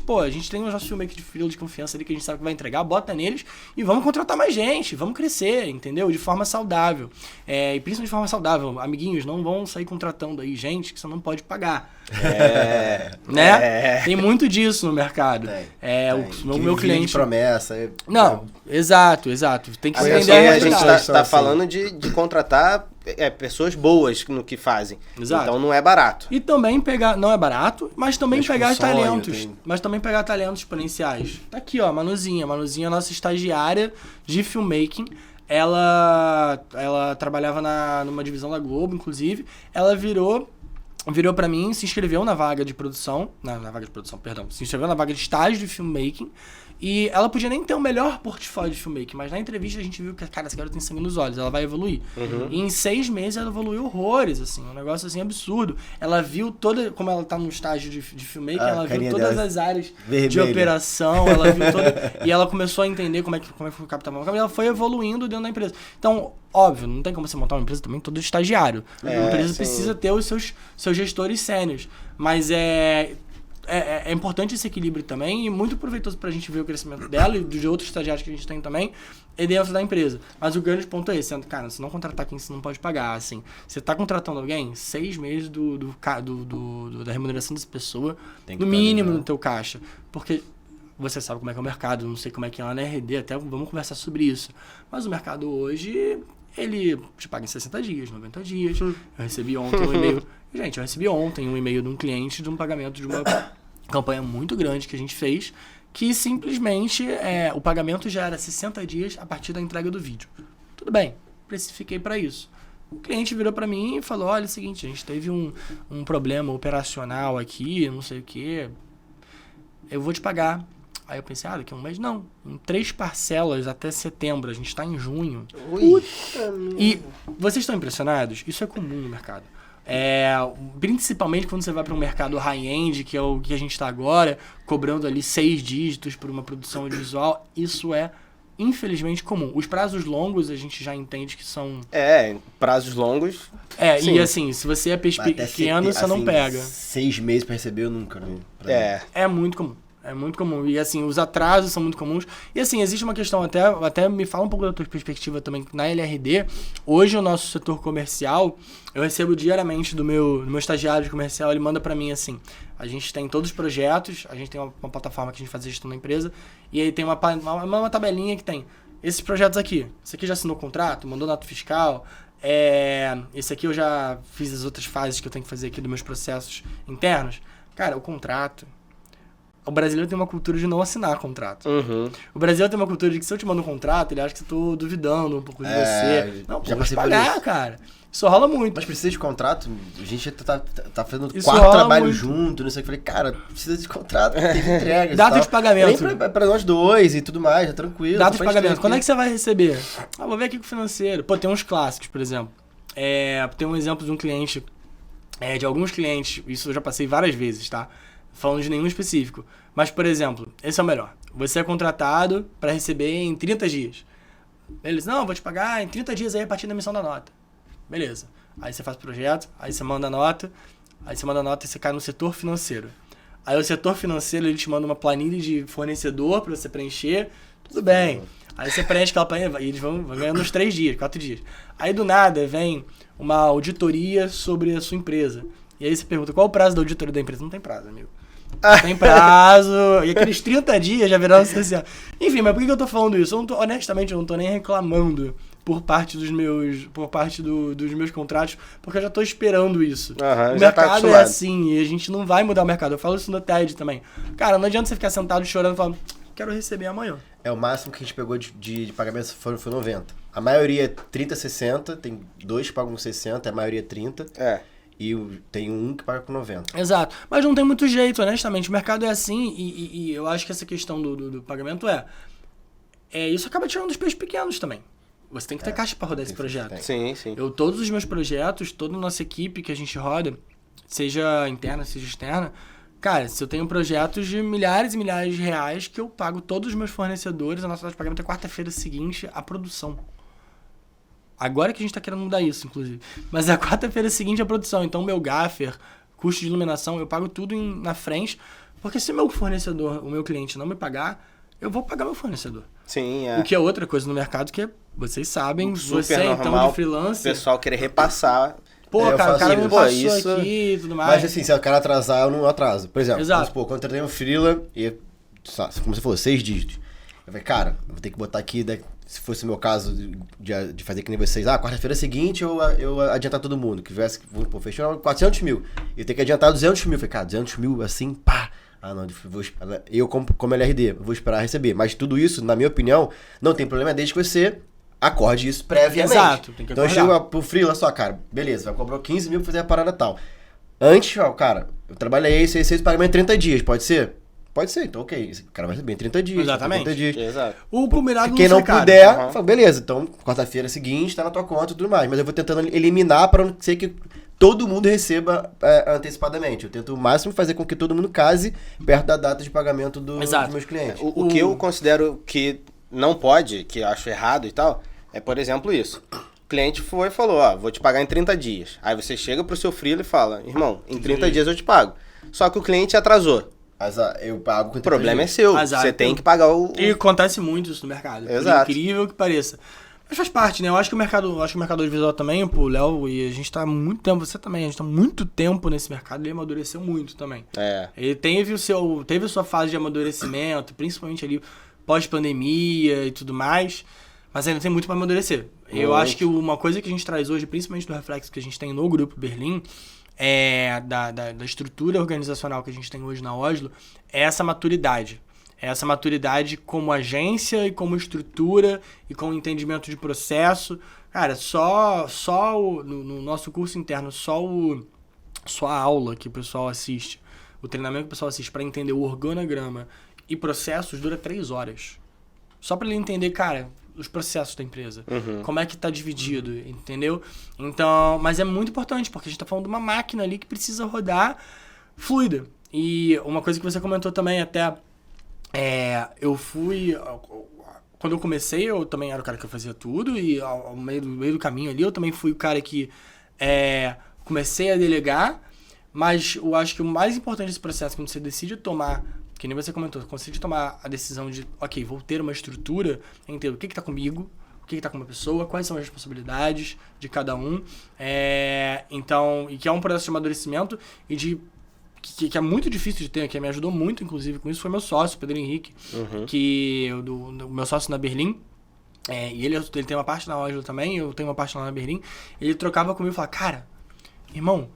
tem os nossos filmmakers de fila de confiança ali que a gente sabe que vai entregar, bota neles e vamos contratar mais gente, vamos crescer, entendeu? De forma saudável. E principalmente de forma saudável. Amiguinhos, não vão sair contratando aí gente que você não pode pagar. Né? Tem muito disso no mercado. O meu cliente... de promessa. Não, exato. Tem que entender a gente tá falando de contratar pessoas boas no que fazem. Exato. Então não é barato. E também pegar, não é barato, mas também pegar talentos. Tem... Mas também pegar talentos exponenciais. Tá aqui, ó, Manuzinha. Manuzinha é nossa estagiária de filmmaking. Ela trabalhava numa divisão da Globo, inclusive. Ela virou pra mim, se inscreveu na vaga de produção. Se inscreveu na vaga de estágio de filmmaking. E ela podia nem ter o melhor portfólio de filmmaking, mas na entrevista a gente viu que, cara, essa garota tem sangue nos olhos, ela vai evoluir. E em 6 meses ela evoluiu horrores, assim, um negócio assim absurdo. Ela viu como ela tá no estágio de filmmaking, ela viu todas as áreas de operação, ela viu e ela começou a entender como é que o capitão, ela foi evoluindo dentro da empresa. Então, óbvio, não tem como você montar uma empresa também todo estagiário. A empresa precisa ter os seus gestores sêniores, mas é importante esse equilíbrio também e muito proveitoso pra gente ver o crescimento dela e de outros estagiários que a gente tem também dentro da empresa. Mas o grande ponto é esse, cara, se não contratar quem você não pode pagar, assim, você tá contratando alguém, 6 meses da remuneração dessa pessoa, no mínimo no teu caixa, porque você sabe como é que é o mercado, não sei como é que é lá na RD, até vamos conversar sobre isso, mas o mercado hoje, ele te paga em 60 dias, 90 dias, eu recebi ontem um e-mail, de um cliente de um pagamento de uma campanha muito grande que a gente fez, que simplesmente o pagamento já era 60 dias a partir da entrega do vídeo. Tudo bem, precifiquei para isso. O cliente virou para mim e falou, olha, é o seguinte, a gente teve um problema operacional aqui, não sei o que, eu vou te pagar. Aí eu pensei, daqui a um mês? Não, em 3 parcelas até setembro, a gente tá em junho. E vocês estão impressionados? Isso é comum no mercado. Principalmente quando você vai para um mercado high-end, que é o que a gente está agora, cobrando ali 6 dígitos por uma produção audiovisual, isso é infelizmente comum. Os prazos longos a gente já entende que são... prazos longos... e assim, se você é pequeno, você não pega. 6 meses para receber, eu nunca. É muito comum. É muito comum. E assim, os atrasos são muito comuns. E assim, existe uma questão, até me fala um pouco da tua perspectiva também, na LRD, hoje o nosso setor comercial, eu recebo diariamente do meu estagiário de comercial, ele manda pra mim assim, a gente tem todos os projetos, a gente tem uma plataforma que a gente faz a gestão da empresa, e aí tem uma tabelinha que tem esses projetos aqui. Esse aqui já assinou o contrato, mandou nota fiscal, esse aqui eu já fiz as outras fases que eu tenho que fazer aqui dos meus processos internos. Cara, o contrato... O brasileiro tem uma cultura de não assinar contrato. O brasileiro tem uma cultura de que se eu te mando um contrato, ele acha que eu tô duvidando um pouco de você. Não, já pode pagar, cara. Isso rola muito. Mas precisa de contrato? A gente tá fazendo isso 4 trabalhos juntos, não sei o que. Eu falei, cara, precisa de contrato, tem de entrega. Data de pagamento. Nem pra nós dois e tudo mais, é tranquilo. Data de pagamento. Quando é que você vai receber? Vou ver aqui com o financeiro. Pô, tem uns clássicos, por exemplo. Tem um exemplo de um cliente, de alguns clientes, isso eu já passei várias vezes, tá? Falando de nenhum específico. Mas, por exemplo, esse é o melhor. Você é contratado para receber em 30 dias. Eles, não, vou te pagar em 30 dias aí a partir da emissão da nota. Beleza. Aí você faz o projeto, aí você manda a nota, e você cai no setor financeiro. Aí o setor financeiro, ele te manda uma planilha de fornecedor para você preencher. Tudo bem. Aí você preenche aquela planilha e eles vão ganhando uns 3 dias, 4 dias. Aí do nada vem uma auditoria sobre a sua empresa. E aí você pergunta, qual o prazo da auditoria da empresa? Não tem prazo, amigo. Não tem prazo. E aqueles 30 dias já viraram social. Enfim, mas por que eu tô falando isso? Honestamente, eu não tô nem reclamando por parte dos meus contratos, porque eu já tô esperando isso. Aham, O já tá mercado é acostumado. assim, e a gente não vai mudar o mercado. Eu falo isso no TED também. Cara, não adianta você ficar sentado chorando e falando, quero receber amanhã. O máximo que a gente pegou de pagamento foi 90. A maioria é 30, 60, tem 2 que pagam 60, a maioria é 30. E tem um que paga com 90. Exato. Mas não tem muito jeito, honestamente. O mercado é assim e eu acho que essa questão do pagamento isso acaba tirando dos peixes pequenos também. Você tem que ter caixa para rodar esse projeto. Sim, sim. Todos os meus projetos, toda a nossa equipe que a gente roda, seja interna, seja externa, cara, se eu tenho projetos de milhares e milhares de reais que eu pago todos os meus fornecedores, a nossa data de pagamento é quarta-feira seguinte à produção. Agora que a gente tá querendo mudar isso, inclusive. Mas é a quarta-feira seguinte à produção. Então, meu gaffer, custo de iluminação, eu pago tudo na frente. Porque se o meu fornecedor, o meu cliente não me pagar, eu vou pagar meu fornecedor. Sim, O que é outra coisa no mercado que vocês sabem, super você normal, então de o freelancer... pessoal querer repassar. Pô, eu cara, o faço cara me isso. passou Isso- aqui e tudo mais. Mas assim, se o cara atrasar, eu não atraso. Por exemplo, Exato. vamos supor, quando eu tenho um freela e, como você falou, 6 dígitos. Eu falei, cara, eu vou ter que botar aqui, se fosse o meu caso de fazer que nem vocês, quarta-feira seguinte eu adiantar todo mundo, que tivesse, fechou 400 mil. Eu tenho que adiantar 200 mil. Eu falei, cara, 200 mil assim, pá. Não, eu como LRD, vou esperar receber. Mas tudo isso, na minha opinião, não tem problema desde que você acorde isso previamente. Exato, tem que então eu acordar. chego pro freela, só, cara, beleza, vai cobrar 15 mil pra fazer a parada tal. Antes, cara, eu trabalhei esse pagamento em 30 dias, pode ser? Pode ser, então ok, esse cara vai receber em 30 dias. Exatamente. 30 dias. Exato. O combinado Quem não não sai caro. puder, Uhum. fala, beleza, então quarta-feira seguinte tá na tua conta e tudo mais. Mas eu vou tentando eliminar para não ser que todo mundo receba antecipadamente. Eu tento o máximo fazer com que todo mundo case perto da data de pagamento dos meus clientes. O que eu considero que não pode, que eu acho errado e tal, é, por exemplo, isso. O cliente foi e falou, vou te pagar em 30 dias. Aí você chega pro seu freela e fala, irmão, em 30 dias eu te pago. Só que o cliente atrasou. Mas eu pago com O problema é seu. Exato. Você tem que pagar o... E acontece muito isso no mercado. Exato. Por incrível que pareça. Mas faz parte, né? Eu acho que o mercado audiovisual também, pô, o Léo, e a gente tá há muito tempo, você também, a gente tá há muito tempo nesse mercado, ele amadureceu muito também. Ele teve a sua fase de amadurecimento, principalmente ali pós-pandemia e tudo mais, mas ainda tem muito pra amadurecer. Eu acho que uma coisa que a gente traz hoje, principalmente do reflexo que a gente tem no Grupo Berlim, da estrutura organizacional que a gente tem hoje na Oslo, é essa maturidade. Essa maturidade como agência e como estrutura e com entendimento de processo. Cara, no nosso curso interno, só a aula que o pessoal assiste, o treinamento que o pessoal assiste para entender o organograma e processos dura 3 horas. Só para ele entender, cara, os processos da empresa. Como é que tá dividido, entendeu? Então, mas é muito importante, porque a gente tá falando de uma máquina ali que precisa rodar fluida. E uma coisa que você comentou também até... Quando eu comecei, eu também era o cara que fazia tudo, e ao meio do caminho ali, eu também fui o cara que comecei a delegar, mas eu acho que o mais importante desse processo, quando você decide tomar, que nem você comentou, quando você decide tomar a decisão de, ok, vou ter uma estrutura, entender o que tá comigo, o que tá com uma pessoa, quais são as responsabilidades de cada um, então, e que é um processo de amadurecimento e de que é muito difícil de ter, que me ajudou muito, inclusive, com isso, foi meu sócio, Pedro Henrique, o meu sócio na Berlim, e ele tem uma parte na Oslo também, eu tenho uma parte lá na Berlim, ele trocava comigo e falava, cara, irmão,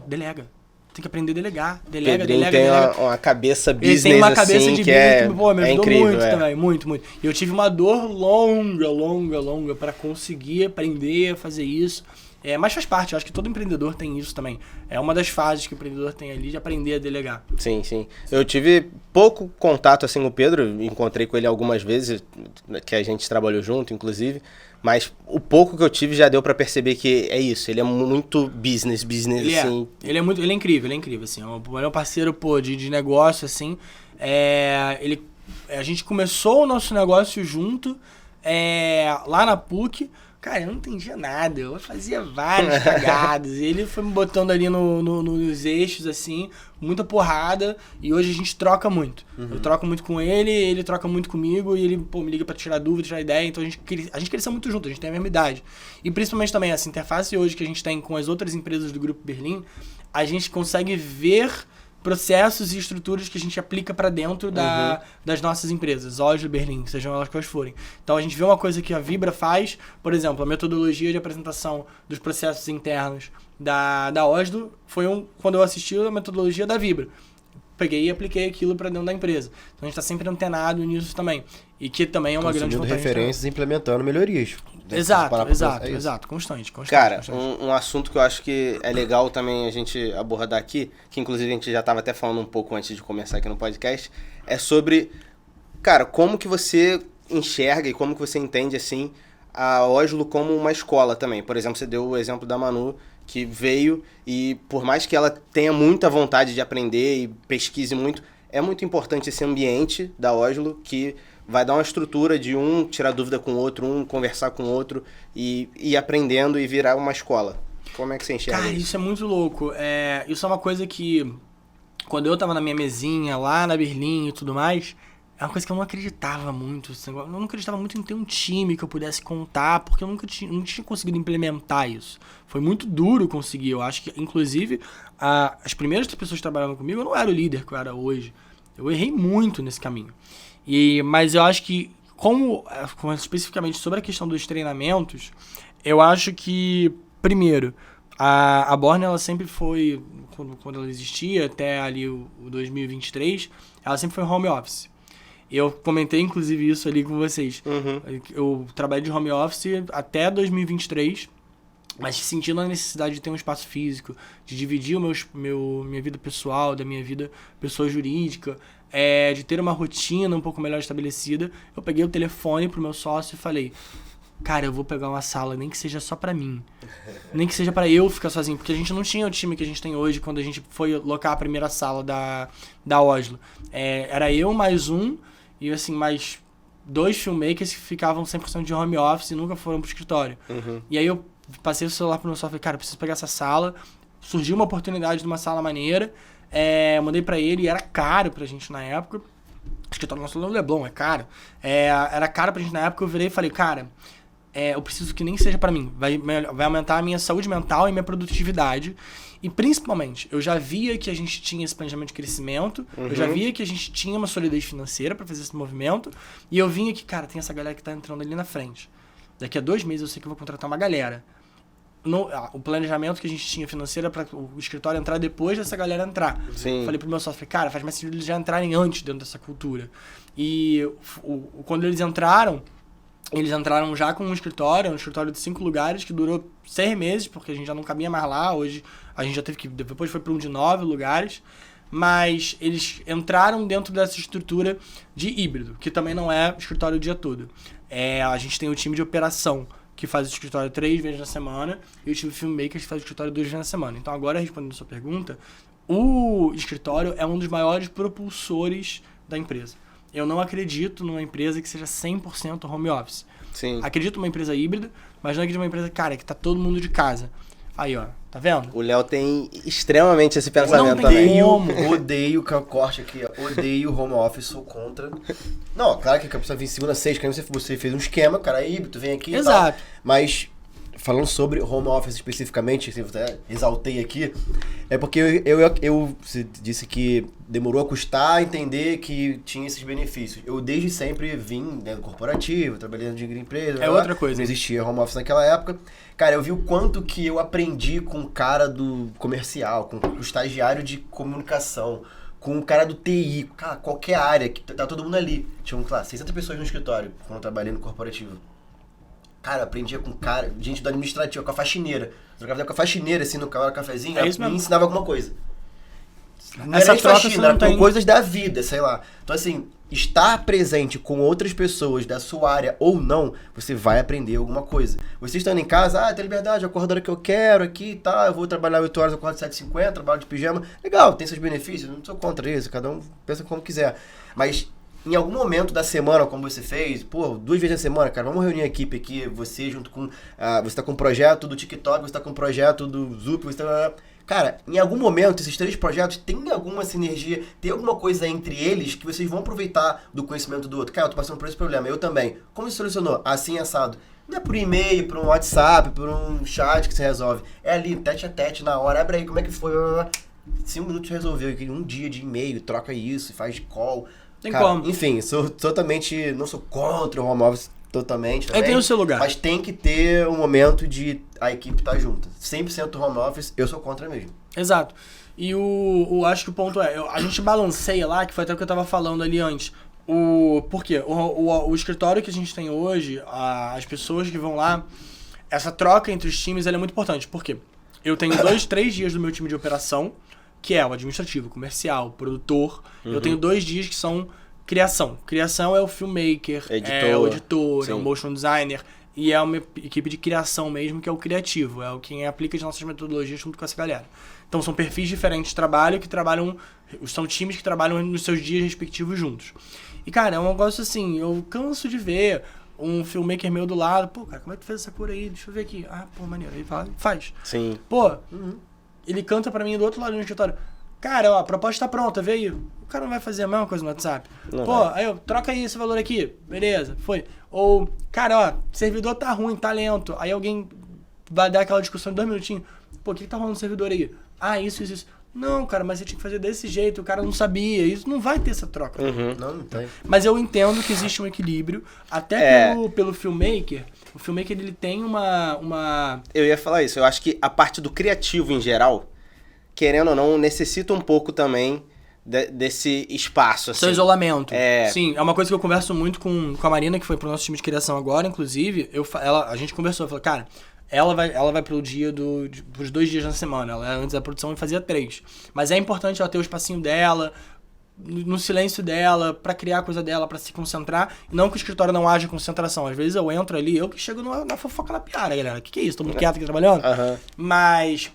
delega. Tem que aprender a delegar. Delega. Tem uma cabeça business, ele tem uma cabeça assim, de que business que, pô, me ajudou incrível, muito também, muito. E eu tive uma dor longa para conseguir aprender a fazer isso. Mas faz parte, eu acho que todo empreendedor tem isso também. É uma das fases que o empreendedor tem ali de aprender a delegar. Sim. Eu tive pouco contato assim com o Pedro, encontrei com ele algumas vezes, que a gente trabalhou junto, inclusive, mas o pouco que eu tive já deu pra perceber que é isso, ele é muito business, assim. Ele é incrível, assim, ele é um parceiro, de negócio, assim. A gente começou o nosso negócio junto, lá na PUC. Cara, eu não entendia nada, eu fazia várias cagadas, e ele foi me botando ali nos eixos, assim, muita porrada, e hoje a gente troca muito. Eu troco muito com ele troca muito comigo, e ele, me liga pra tirar dúvida, tirar ideia, então a gente cresceu muito junto, a gente tem a mesma idade. E principalmente também, essa interface hoje que a gente tem com as outras empresas do Grupo Berlim, a gente consegue ver processos e estruturas que a gente aplica para dentro das nossas empresas, Oslo, Berlim, sejam elas quais forem. Então a gente vê uma coisa que a Vibra faz, por exemplo, a metodologia de apresentação dos processos internos da Oslo foi quando eu assisti a metodologia da Vibra. Peguei e apliquei aquilo para dentro da empresa. Então a gente está sempre antenado nisso também. E que também é uma grande vantagem. Referências e implementando melhorias. Exato. Constante. Cara, um assunto que eu acho que é legal também a gente abordar aqui, que inclusive a gente já estava até falando um pouco antes de começar aqui no podcast, é sobre, cara, como que você enxerga e como que você entende, assim, a Oslo como uma escola também. Por exemplo, você deu o exemplo da Manu, que veio e por mais que ela tenha muita vontade de aprender e pesquise muito, é muito importante esse ambiente da Oslo que vai dar uma estrutura de um tirar dúvida com o outro, um conversar com o outro e ir aprendendo e virar uma escola. Como é que você enxerga isso? Cara, isso é muito louco. Isso é uma coisa que, quando eu tava na minha mesinha lá na Berlim e tudo mais, é uma coisa que eu não acreditava muito. Eu não acreditava muito em ter um time que eu pudesse contar, porque eu não tinha conseguido implementar isso. Foi muito duro conseguir. Eu acho que, inclusive, as primeiras pessoas trabalhando comigo, eu não era o líder que eu era hoje. Eu errei muito nesse caminho. Mas eu acho que, como especificamente sobre a questão dos treinamentos, eu acho que, primeiro, a Born, ela sempre foi, quando ela existia, até ali o 2023, ela sempre foi home office. Eu comentei, inclusive, isso ali com vocês. Eu trabalhei de home office até 2023, mas sentindo a necessidade de ter um espaço físico, de dividir minha vida pessoal, da minha vida pessoa jurídica, de ter uma rotina um pouco melhor estabelecida. Eu peguei o telefone pro meu sócio e falei, cara, eu vou pegar uma sala, nem que seja só pra mim. Nem que seja pra eu ficar sozinho, porque a gente não tinha o time que a gente tem hoje quando a gente foi locar a primeira sala da Oslo. Era eu mais um, e assim, mais 2 filmmakers que ficavam 100% de home office e nunca foram pro escritório. E aí eu passei o celular pro meu sócio e falei, cara, eu preciso pegar essa sala. Surgiu uma oportunidade de uma sala maneira. Mandei pra ele e era caro pra gente na época. O escritório nosso no Leblon, é caro. Era caro pra gente na época. Eu virei e falei, cara, eu preciso que nem seja pra mim. Vai aumentar a minha saúde mental e minha produtividade. E principalmente, eu já via que a gente tinha esse planejamento de crescimento, eu já via que a gente tinha uma solidez financeira pra fazer esse movimento, e eu vinha que, cara, tem essa galera que tá entrando ali na frente. Daqui a 2 meses eu sei que eu vou contratar uma galera. O planejamento que a gente tinha financeiro era para o escritório entrar depois dessa galera entrar. Sim. Falei pro meu sócio, cara, faz mais sentido eles já entrarem antes dentro dessa cultura. E quando eles entraram já com um escritório de 5 lugares que durou 6 meses, porque a gente já não cabia mais lá. Hoje a gente já teve que, depois foi para um de 9 lugares, mas eles entraram dentro dessa estrutura de híbrido, que também não é escritório o dia todo. A gente tem o time de operação, que faz o escritório 3 vezes na semana, e o time filmmakers que faz o escritório 2 vezes na semana. Então agora, respondendo a sua pergunta, o escritório é um dos maiores propulsores da empresa. Eu não acredito numa empresa que seja 100% home office. Sim. Acredito numa empresa híbrida, mas não acredito numa empresa, cara, que tá todo mundo de casa. Aí, ó, tá vendo? O Léo tem extremamente esse pensamento também. Odeio corte aqui, ó. Odeio home office, sou contra. Não, claro que a pessoa vem segunda, sexta, você fez um esquema, cara, híbrido, vem aqui e tal. Mas, falando sobre home office especificamente, que eu exaltei aqui, é porque você disse que demorou a custar a entender que tinha esses benefícios. Eu desde sempre vim dentro do corporativo, trabalhando de empresa. Outra coisa. Não existia home office naquela época. Cara, eu vi o quanto que eu aprendi com o cara do comercial, com o estagiário de comunicação, com o cara do TI, cara, qualquer área, que tá todo mundo ali. Tinha, claro, 60 pessoas no escritório, quando eu trabalhei no corporativo. Cara, aprendia com gente do administrativo, com a faxineira. Eu trocava com a faxineira, assim, no cafezinho, ela me ensinava alguma coisa. Não Essa era nem troca faxina, era com coisas da vida, sei lá. Então, assim, estar presente com outras pessoas da sua área ou não, você vai aprender alguma coisa. Você estando em casa, tem liberdade, eu acordo a hora que eu quero aqui e tal, eu vou trabalhar 8 horas, eu acordo 7h50, trabalho de pijama. Legal, tem seus benefícios, não sou contra isso, cada um pensa como quiser. Mas em algum momento da semana, como você fez, 2 vezes na semana, cara, vamos reunir a equipe aqui, você junto com... você tá com um projeto do TikTok, você tá com um projeto do Zup, você tá... Cara, em algum momento, esses 3 projetos tem alguma sinergia, tem alguma coisa entre eles que vocês vão aproveitar do conhecimento do outro. Cara, eu tô passando por esse problema, eu também. Como você solucionou? Assim, assado. Não é por e-mail, por um WhatsApp, por um chat que você resolve. É ali, tete a tete, na hora, abre aí, como é que foi? 5 minutos resolveu, aqui um dia de e-mail, troca isso, faz call. Tem Cara, como. Enfim, sou totalmente, não sou contra o home office totalmente também. Tem o seu lugar. Mas tem que ter um momento de a equipe estar junta. 100% home office, eu sou contra mesmo. Exato. E acho que o ponto é, a gente balanceia lá, que foi até o que eu tava falando ali antes. Por quê? O escritório que a gente tem hoje, as pessoas que vão lá, essa troca entre os times ela é muito importante. Por quê? Eu tenho 2, 3 dias do meu time de operação, que é o administrativo, comercial, produtor. Eu tenho 2 dias que são criação. Criação é o filmmaker, é o editor, é o motion designer. E é uma equipe de criação mesmo, que é o criativo. É quem aplica as nossas metodologias junto com essa galera. Então são perfis diferentes de trabalho que trabalham... São times que trabalham nos seus dias respectivos juntos. E, cara, é um negócio assim... Eu canso de ver um filmmaker meu do lado. Pô, cara, como é que tu fez essa cor aí? Deixa eu ver aqui. Ah, pô, maneiro. Aí faz. Sim. Pô, ele canta pra mim do outro lado do escritório. Cara, ó, a proposta tá pronta, vê aí. O cara não vai fazer a mesma coisa no WhatsApp. Não Pô, vai. aí eu, troca aí esse valor aqui. Beleza, foi. Ou, cara, ó, servidor tá ruim, tá lento. Aí alguém vai dar aquela discussão de 2 minutinhos. Pô, o que tá rolando no servidor aí? Ah, isso. Não, cara, mas você tinha que fazer desse jeito, o cara não sabia. Isso não vai ter essa troca. Não tem. Mas eu entendo que existe um equilíbrio, até pelo filmmaker. O filmmaker, ele tem uma... Eu ia falar isso. Eu acho que a parte do criativo em geral, querendo ou não, necessita um pouco também desse espaço. Assim. Seu isolamento. É. Sim, é uma coisa que eu converso muito com a Marina, que foi pro nosso time de criação agora, inclusive. A gente conversou, falou, cara, ela vai pros 2 dias na semana. Ela antes da produção fazia 3. Mas é importante ela ter o espacinho dela, no silêncio dela, pra criar a coisa dela, pra se concentrar. Não que o escritório não haja concentração. Às vezes eu entro ali, eu que chego na fofoca na piara, galera. O que é isso? Tô muito quieto aqui trabalhando? Mas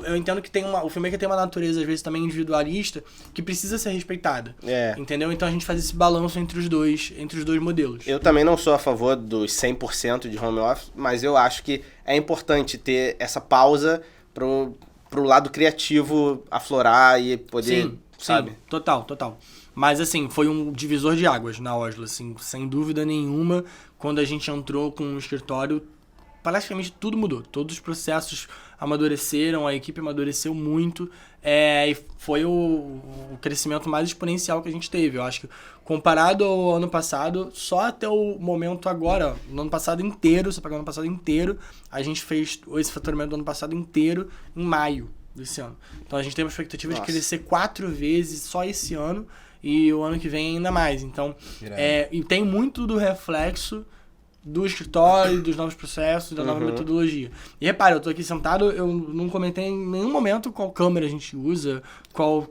eu entendo que o filmmaker tem uma natureza, às vezes, também individualista, que precisa ser respeitada. Entendeu? Então a gente faz esse balanço entre os dois modelos. Eu também não sou a favor dos 100% de home office, mas eu acho que é importante ter essa pausa pro lado criativo aflorar e poder... Sabe? Sim, total. Mas assim, foi um divisor de águas na Oslo, assim, sem dúvida nenhuma. Quando a gente entrou com o escritório, praticamente tudo mudou. Todos os processos amadureceram, a equipe amadureceu muito. E foi o crescimento mais exponencial que a gente teve. Eu acho que comparado ao ano passado, só até o momento agora, no ano passado inteiro, você pegou o ano passado inteiro, a gente fez esse faturamento do ano passado inteiro em maio desse ano. Então a gente tem uma expectativa de crescer 4 vezes só esse ano e o ano que vem ainda mais. Então, e tem muito do reflexo do escritório, dos novos processos, da nova metodologia. E repara, eu tô aqui sentado, eu não comentei em nenhum momento qual câmera a gente usa, qual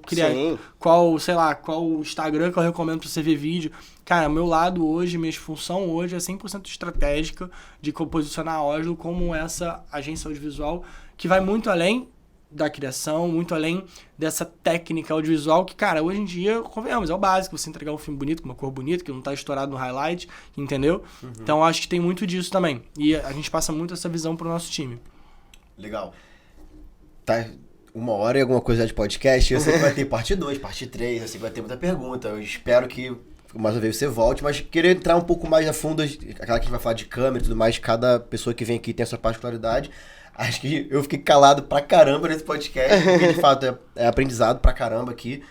Instagram que eu recomendo pra você ver vídeo. Cara, meu lado hoje, minha função hoje é 100% estratégica de posicionar a Oslo como essa agência audiovisual que vai muito além da criação, muito além dessa técnica audiovisual que, cara, hoje em dia, convenhamos, é o básico, você entregar um filme bonito, com uma cor bonita, que não tá estourado no highlight, entendeu? Então, acho que tem muito disso também. E a gente passa muito essa visão pro nosso time. Legal. Tá 1 hora e alguma coisa de podcast, eu sei que vai ter parte 2, parte 3, eu sei que vai ter muita pergunta, eu espero que mais uma vez você volte, mas queria entrar um pouco mais a fundo, aquela que a gente vai falar de câmera e tudo mais, cada pessoa que vem aqui tem a sua particularidade. Acho que eu fiquei calado pra caramba nesse podcast, porque de fato é aprendizado pra caramba aqui.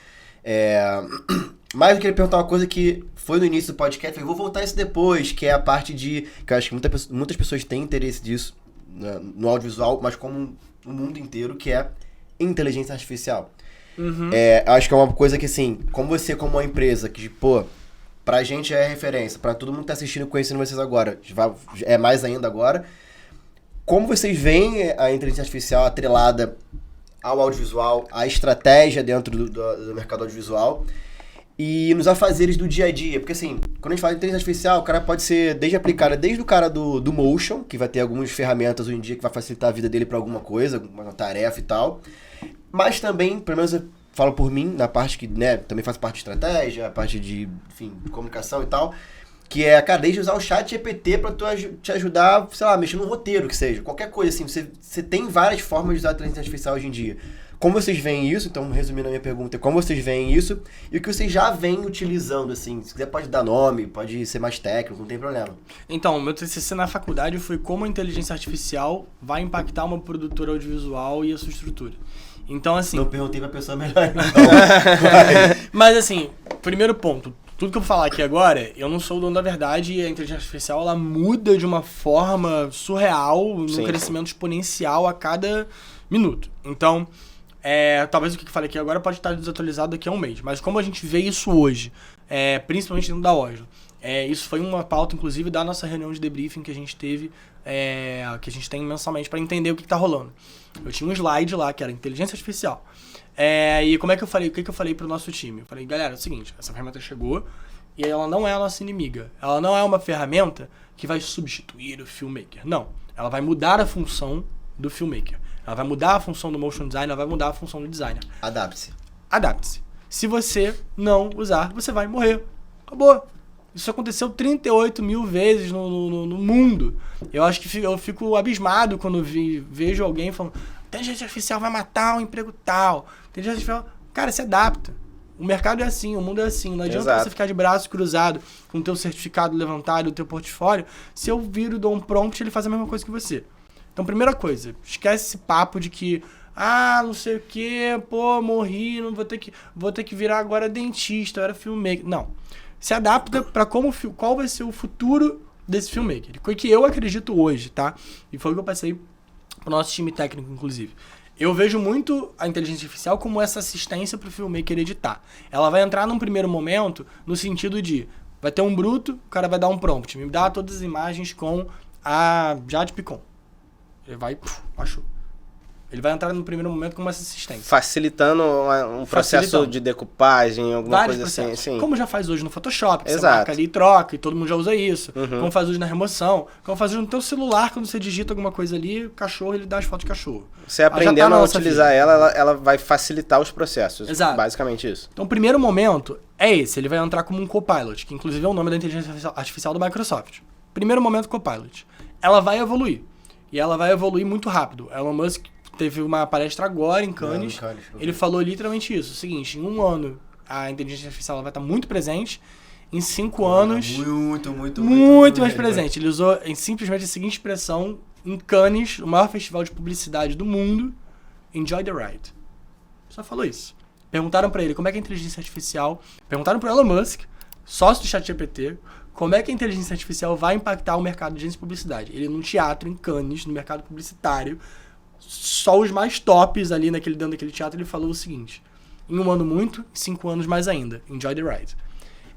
Mas eu queria perguntar uma coisa que foi no início do podcast, eu vou voltar isso depois, que é a parte de... que eu acho que muitas pessoas têm interesse disso, né, no audiovisual, mas como no mundo inteiro, que é inteligência artificial. Acho que é uma coisa que, assim, como uma empresa que, pô, pra gente é referência, pra todo mundo que tá assistindo e conhecendo vocês agora, é mais ainda agora. Como vocês veem a inteligência artificial atrelada ao audiovisual, à estratégia dentro do mercado audiovisual e nos afazeres do dia a dia? Porque assim, quando a gente fala de inteligência artificial, o cara pode ser desde o cara do motion, que vai ter algumas ferramentas hoje em dia que vai facilitar a vida dele para alguma coisa, uma tarefa e tal, mas também, pelo menos eu falo por mim, na parte que, né, também faz parte de estratégia, a parte de, enfim, comunicação e tal, que é, cara, desde usar o chat GPT pra te ajudar, sei lá, mexer no roteiro, que seja. Qualquer coisa, assim. Você tem várias formas de usar a inteligência artificial hoje em dia. Como vocês veem isso? Então, resumindo a minha pergunta, como vocês veem isso? E o que vocês já vêm utilizando, assim. Se quiser pode dar nome, pode ser mais técnico, não tem problema. Então, o meu TCC na faculdade foi como a inteligência artificial vai impactar uma produtora audiovisual e a sua estrutura. Então, assim... Não perguntei pra pessoa melhor, então. Mas, assim, primeiro ponto. Tudo que eu vou falar aqui agora, eu não sou o dono da verdade e a inteligência artificial, ela muda de uma forma surreal, num crescimento exponencial a cada minuto. Então, talvez o que eu falei aqui agora pode estar desatualizado daqui a um mês. Mas como a gente vê isso hoje, principalmente dentro da Oslo, isso foi uma pauta, inclusive, da nossa reunião de debriefing que a gente teve, que a gente tem mensalmente para entender o que está rolando. Eu tinha um slide lá, que era inteligência artificial. E como é que eu falei? O que eu falei pro nosso time? Eu falei, galera, é o seguinte, essa ferramenta chegou e ela não é a nossa inimiga. Ela não é uma ferramenta que vai substituir o filmmaker. Não. Ela vai mudar a função do filmmaker. Ela vai mudar a função do motion designer, ela vai mudar a função do designer. Adapte-se. Adapte-se. Se você não usar, você vai morrer. Acabou. Isso aconteceu 38 mil vezes no mundo. Eu acho que eu fico abismado quando vejo alguém falando inteligência artificial vai matar o emprego tal. Inteligência artificial... Cara, se adapta. O mercado é assim, o mundo é assim. Não adianta você ficar de braço cruzado com o teu certificado levantado, o teu portfólio. Se eu viro e dou um prompt, ele faz a mesma coisa que você. Então, primeira coisa, esquece esse papo de que não sei o que, pô, morri, não vou ter que virar agora dentista, eu era filmmaker. Não. Se adapta para qual vai ser o futuro desse filmmaker. O que eu acredito hoje, tá? E foi o que eu passei pro nosso time técnico, inclusive. Eu vejo muito a inteligência artificial como essa assistência pro filmmaker editar. Ela vai entrar num primeiro momento no sentido de, vai ter um bruto, o cara vai dar um prompt, me dá todas as imagens com a Jade Picon. Ele vai, achou. Ele vai entrar no primeiro momento como essa assistência. Facilitando um processo de decupagem, alguma coisa assim. Sim. Como já faz hoje no Photoshop, que você marca ali e troca, e todo mundo já usa isso. Como faz hoje na remoção. Como faz hoje no teu celular, quando você digita alguma coisa ali, o cachorro, ele dá as fotos de cachorro. Você aprendendo a utilizar ela vai facilitar os processos. Exato. Basicamente isso. Então o primeiro momento é esse. Ele vai entrar como um Copilot, que inclusive é o nome da inteligência artificial do Microsoft. Primeiro momento, Copilot. Ela vai evoluir. E ela vai evoluir muito rápido. Elon Musk teve uma palestra agora em Cannes. Ele falou literalmente isso. O seguinte, em 1 ano a inteligência artificial ela vai estar muito presente. Em 5 anos... Muito mais presente. Ele usou simplesmente a seguinte expressão em Cannes, o maior festival de publicidade do mundo. Enjoy the ride. Só falou isso. Perguntaram pra ele como é que a inteligência artificial... Perguntaram pro Elon Musk, sócio do ChatGPT, como é que a inteligência artificial vai impactar o mercado de agência de publicidade. Ele num teatro em Cannes, no mercado publicitário... Só os mais tops ali dentro daquele teatro, ele falou o seguinte: em 1 ano muito, em 5 anos mais ainda. Enjoy the ride.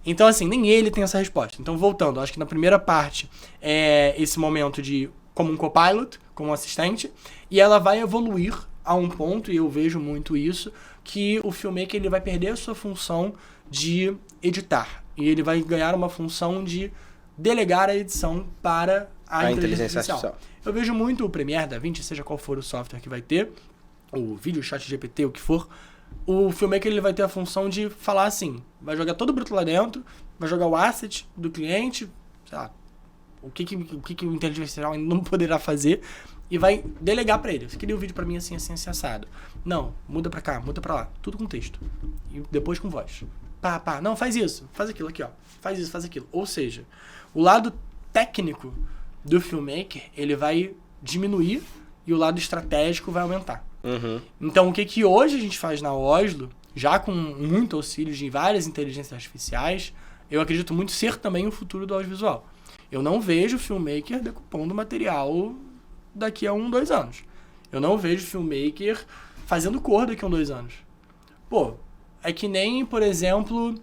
Então, assim, nem ele tem essa resposta. Então, voltando, acho que na primeira parte é esse momento de como um copilot, como um assistente, e ela vai evoluir a um ponto, e eu vejo muito isso, que o filmmaker ele vai perder a sua função de editar. E ele vai ganhar uma função de delegar a edição para a inteligência artificial. Eu vejo muito o Premiere, DaVinci, seja qual for o software que vai ter, o vídeo, chat GPT, o que for, o filmmaker ele vai ter a função de falar assim, vai jogar todo o bruto lá dentro, vai jogar o asset do cliente, sei lá, o que o inteligência artificial ainda não poderá fazer, e vai delegar pra ele. Você queria o vídeo pra mim assim, assim, assim, assado. Não, muda pra cá, muda pra lá. Tudo com texto. E depois com voz. Não, faz isso, faz aquilo aqui, ó. Faz isso, faz aquilo. Ou seja, o lado técnico do filmmaker, ele vai diminuir e o lado estratégico vai aumentar. Então, o que hoje a gente faz na Oslo, já com muito auxílio de várias inteligências artificiais, eu acredito muito ser também o futuro do audiovisual. Eu não vejo filmmaker decupando material daqui a 1, 2 anos. Eu não vejo filmmaker fazendo cor daqui a 1, 2 anos. Pô, é que nem, por exemplo,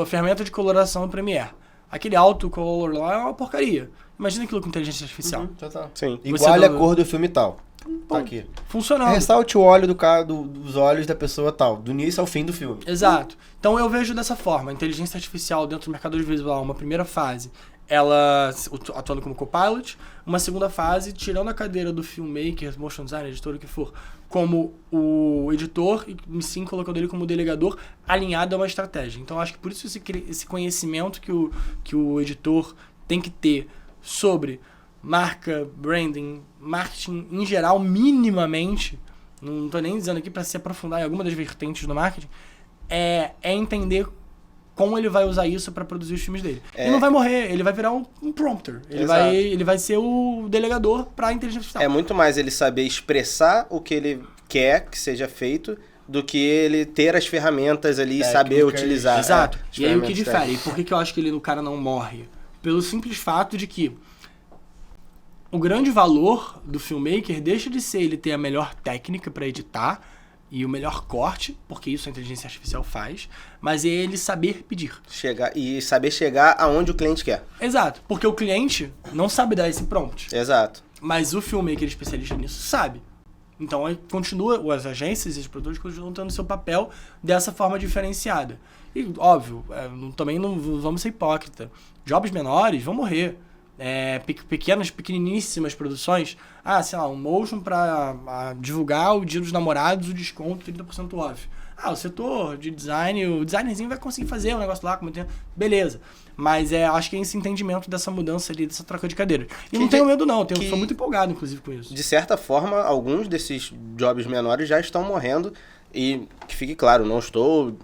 a ferramenta de coloração do Premiere. Aquele autocolor lá é uma porcaria. Imagina aquilo com inteligência artificial. Total. Sim. Igual a cor do filme tal. Tá aqui. Funcionando. Ressalte o óleo dos olhos da pessoa tal, do início ao fim do filme. Exato. Então eu vejo dessa forma, a inteligência artificial dentro do mercado audiovisual, uma primeira fase, ela atuando como copilot, uma segunda fase, tirando a cadeira do filmmaker, motion designer, editor, o que for, como o editor, e sim colocando ele como delegador, alinhado a uma estratégia. Então acho que por isso esse conhecimento que o editor tem que ter sobre marca, branding, marketing em geral, minimamente, não estou nem dizendo aqui para se aprofundar em alguma das vertentes do marketing, é entender como ele vai usar isso pra produzir os filmes dele. Ele não vai morrer, ele vai virar um prompter. Ele vai ser o delegador pra inteligência artificial. É muito mais ele saber expressar o que ele quer que seja feito do que ele ter as ferramentas ali e saber utilizar. Exato. As E aí o que ferramentas difere? E por que eu acho que o cara não morre? Pelo simples fato de que o grande valor do filmmaker deixa de ser ele ter a melhor técnica pra editar e o melhor corte, porque isso a inteligência artificial faz, mas é ele saber pedir. Saber chegar aonde o cliente quer. Exato, porque o cliente não sabe dar esse prompt. Exato. Mas o filmmaker especialista nisso sabe. Então as agências e os produtores continuam tendo seu papel dessa forma diferenciada. E, óbvio, também não vamos ser hipócrita. Jobs menores vão morrer. Pequeniníssimas produções. Sei lá, um motion pra divulgar o dia dos namorados, o desconto 30% off. O setor de design, o designerzinho vai conseguir fazer o negócio lá, beleza. Mas acho que é esse entendimento dessa mudança ali, dessa troca de cadeira. E não tenho medo não, sou muito empolgado, inclusive, com isso. De certa forma, alguns desses jobs menores já estão morrendo. E que fique claro, não estou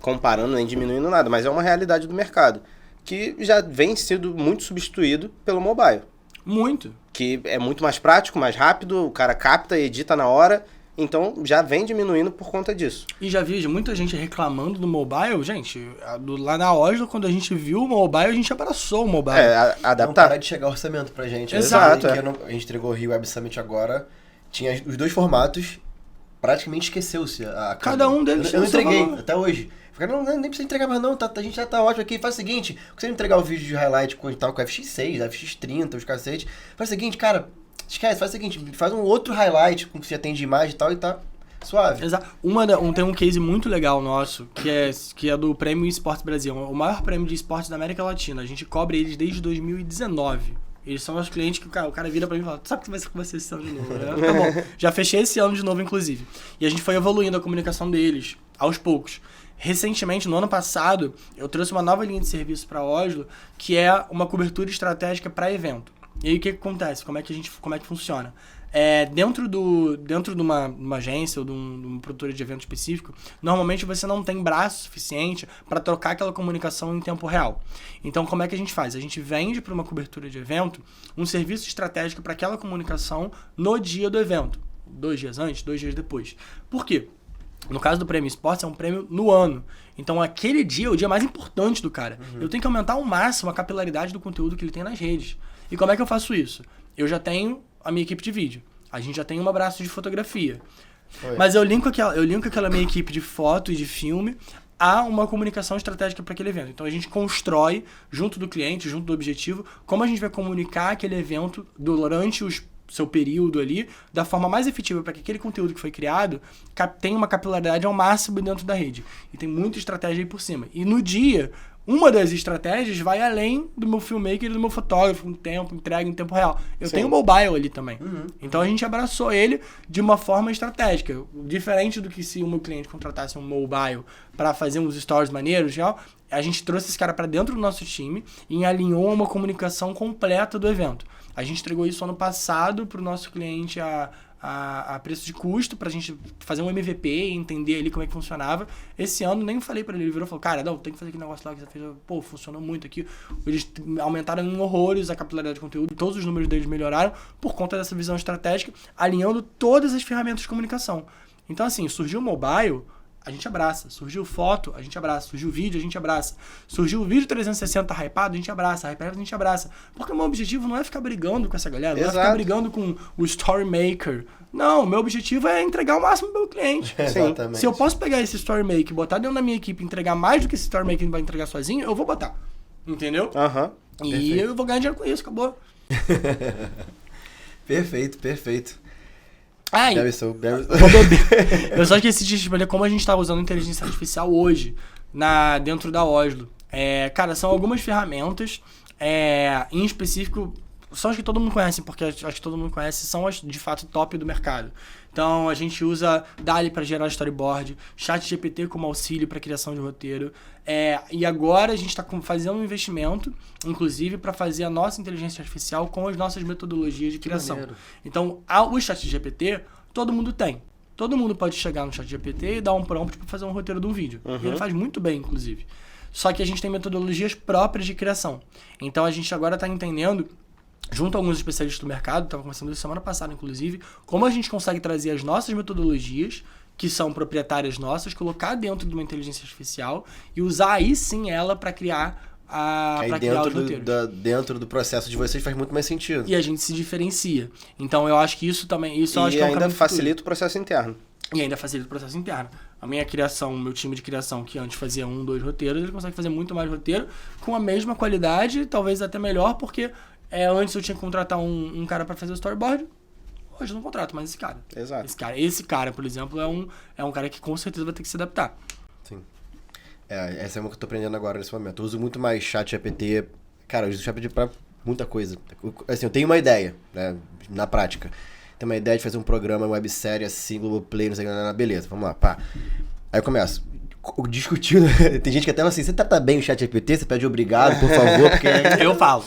comparando nem diminuindo nada, mas é uma realidade do mercado. Que já vem sendo muito substituído pelo mobile. Muito. Que é muito mais prático, mais rápido, o cara capta e edita na hora, então já vem diminuindo por conta disso. E já vi muita gente reclamando do mobile. Gente, lá na Oslo, quando a gente viu o mobile, a gente abraçou o mobile. Adaptar. Não para de chegar orçamento pra gente. Exato. A gente entregou o Rio Web Summit agora, tinha os dois formatos, praticamente esqueceu-se. Cada um deles. Eu não entreguei, até hoje. Nem precisa entregar mais não, a gente já tá ótimo aqui. Faz o seguinte, você entregar o vídeo de highlight com FX6, FX30, os cacete. Faz o seguinte, cara, esquece, faz o seguinte, faz um outro highlight com que você atende imagem e tal e tá suave. Exato. Tem um case muito legal nosso, que é do Prêmio Esportes Brasil, o maior prêmio de esportes da América Latina. A gente cobre eles desde 2019. Eles são os clientes que o cara vira pra mim e fala, sabe que vai ser esse ano de novo, né? Tá bom, já fechei esse ano de novo, inclusive. E a gente foi evoluindo a comunicação deles, aos poucos. Recentemente, no ano passado, eu trouxe uma nova linha de serviço para Oslo, que é uma cobertura estratégica para evento. E aí o que acontece? Como é que funciona? Dentro de uma agência ou de uma produtora de evento específico, normalmente você não tem braço suficiente para trocar aquela comunicação em tempo real. Então, como é que a gente faz? A gente vende para uma cobertura de evento um serviço estratégico para aquela comunicação no dia do evento. 2 dias antes, 2 dias depois. Por quê? No caso do Prêmio Esportes, é um prêmio no ano. Então, aquele dia é o dia mais importante do cara. Eu tenho que aumentar ao máximo a capilaridade do conteúdo que ele tem nas redes. E como é que eu faço isso? Eu já tenho a minha equipe de vídeo. A gente já tem um abraço de fotografia. Mas eu linko aquela minha equipe de foto e de filme a uma comunicação estratégica para aquele evento. Então, a gente constrói, junto do cliente, junto do objetivo, como a gente vai comunicar aquele evento durante seu período ali, da forma mais efetiva para que aquele conteúdo que foi criado tenha uma capilaridade ao máximo dentro da rede. E tem muita estratégia aí por cima. E no dia, uma das estratégias vai além do meu filmmaker e do meu fotógrafo, entrega em tempo real. Eu tenho o mobile ali também. Então a gente abraçou ele de uma forma estratégica. Diferente do que se o meu cliente contratasse um mobile para fazer uns stories maneiros, a gente trouxe esse cara para dentro do nosso time e alinhou uma comunicação completa do evento. A gente entregou isso ano passado para o nosso cliente a preço de custo, pra gente fazer um MVP e entender ali como é que funcionava. Esse ano nem falei pra ele, virou e falou, cara, não, tem que fazer aquele negócio lá que você fez. Pô, funcionou muito aqui. Eles aumentaram em horrores a capilaridade de conteúdo, todos os números deles melhoraram por conta dessa visão estratégica, alinhando todas as ferramentas de comunicação. Então, assim, surgiu o mobile, a gente abraça. Surgiu foto, a gente abraça. Surgiu vídeo, a gente abraça. Surgiu o vídeo 360 hypado, a gente abraça. Hypado, a gente abraça. Porque o meu objetivo não é ficar brigando com essa galera, não é ficar brigando com o story maker. Não, o meu objetivo é entregar o máximo pro meu cliente. Exatamente. Se eu posso pegar esse story maker, botar dentro da minha equipe e entregar mais do que esse story maker vai entregar sozinho, eu vou botar. Entendeu? E Perfeito. eu vou ganhar dinheiro com isso, acabou. Perfeito. Ai, eu só esqueci de explicar como a gente tá usando inteligência artificial hoje dentro da Oslo. Cara, são algumas ferramentas, em específico, são as que todo mundo conhece, porque as que todo mundo conhece são as de fato top do mercado. Então a gente usa DALL-E para gerar storyboard, ChatGPT como auxílio para criação de roteiro. E agora a gente está fazendo um investimento, inclusive, para fazer a nossa inteligência artificial com as nossas metodologias de criação. Então, o ChatGPT, todo mundo tem. Todo mundo pode chegar no ChatGPT e dar um prompt para fazer um roteiro de um vídeo. E ele faz muito bem, inclusive. só que a gente tem metodologias próprias de criação. Então a gente agora está entendendo, junto a alguns especialistas do mercado, estava conversando isso semana passada, inclusive, como a gente consegue trazer as nossas metodologias, que são proprietárias nossas, colocar dentro de uma inteligência artificial e usar aí sim ela para criar Aí criar os roteiros. dentro do processo de vocês faz muito mais sentido. E a gente se diferencia. Então eu acho que isso também... Isso eu acho E que é um ainda caminho facilita o processo interno. e ainda facilita o processo interno. A minha criação, o meu time de criação, que antes fazia 1, 2 roteiros, ele consegue fazer muito mais roteiro com a mesma qualidade, talvez até melhor, porque antes eu tinha que contratar um cara para fazer o storyboard. Hoje eu não contrato mais esse cara. Exato. Esse cara, por exemplo, é um cara que com certeza vai ter que se adaptar. Sim. Essa é uma que eu tô aprendendo agora nesse momento. Eu uso muito mais ChatGPT. Cara, eu uso o ChatGPT pra muita coisa. Assim, eu tenho uma ideia, né, na prática. Tenho uma ideia de fazer um programa, uma websérie assim, Globoplay, não sei o que, beleza, vamos lá, pá. Aí eu começo. Discutindo, tem gente que até fala assim, você trata bem o ChatGPT, você pede obrigado, por favor, porque... Eu falo.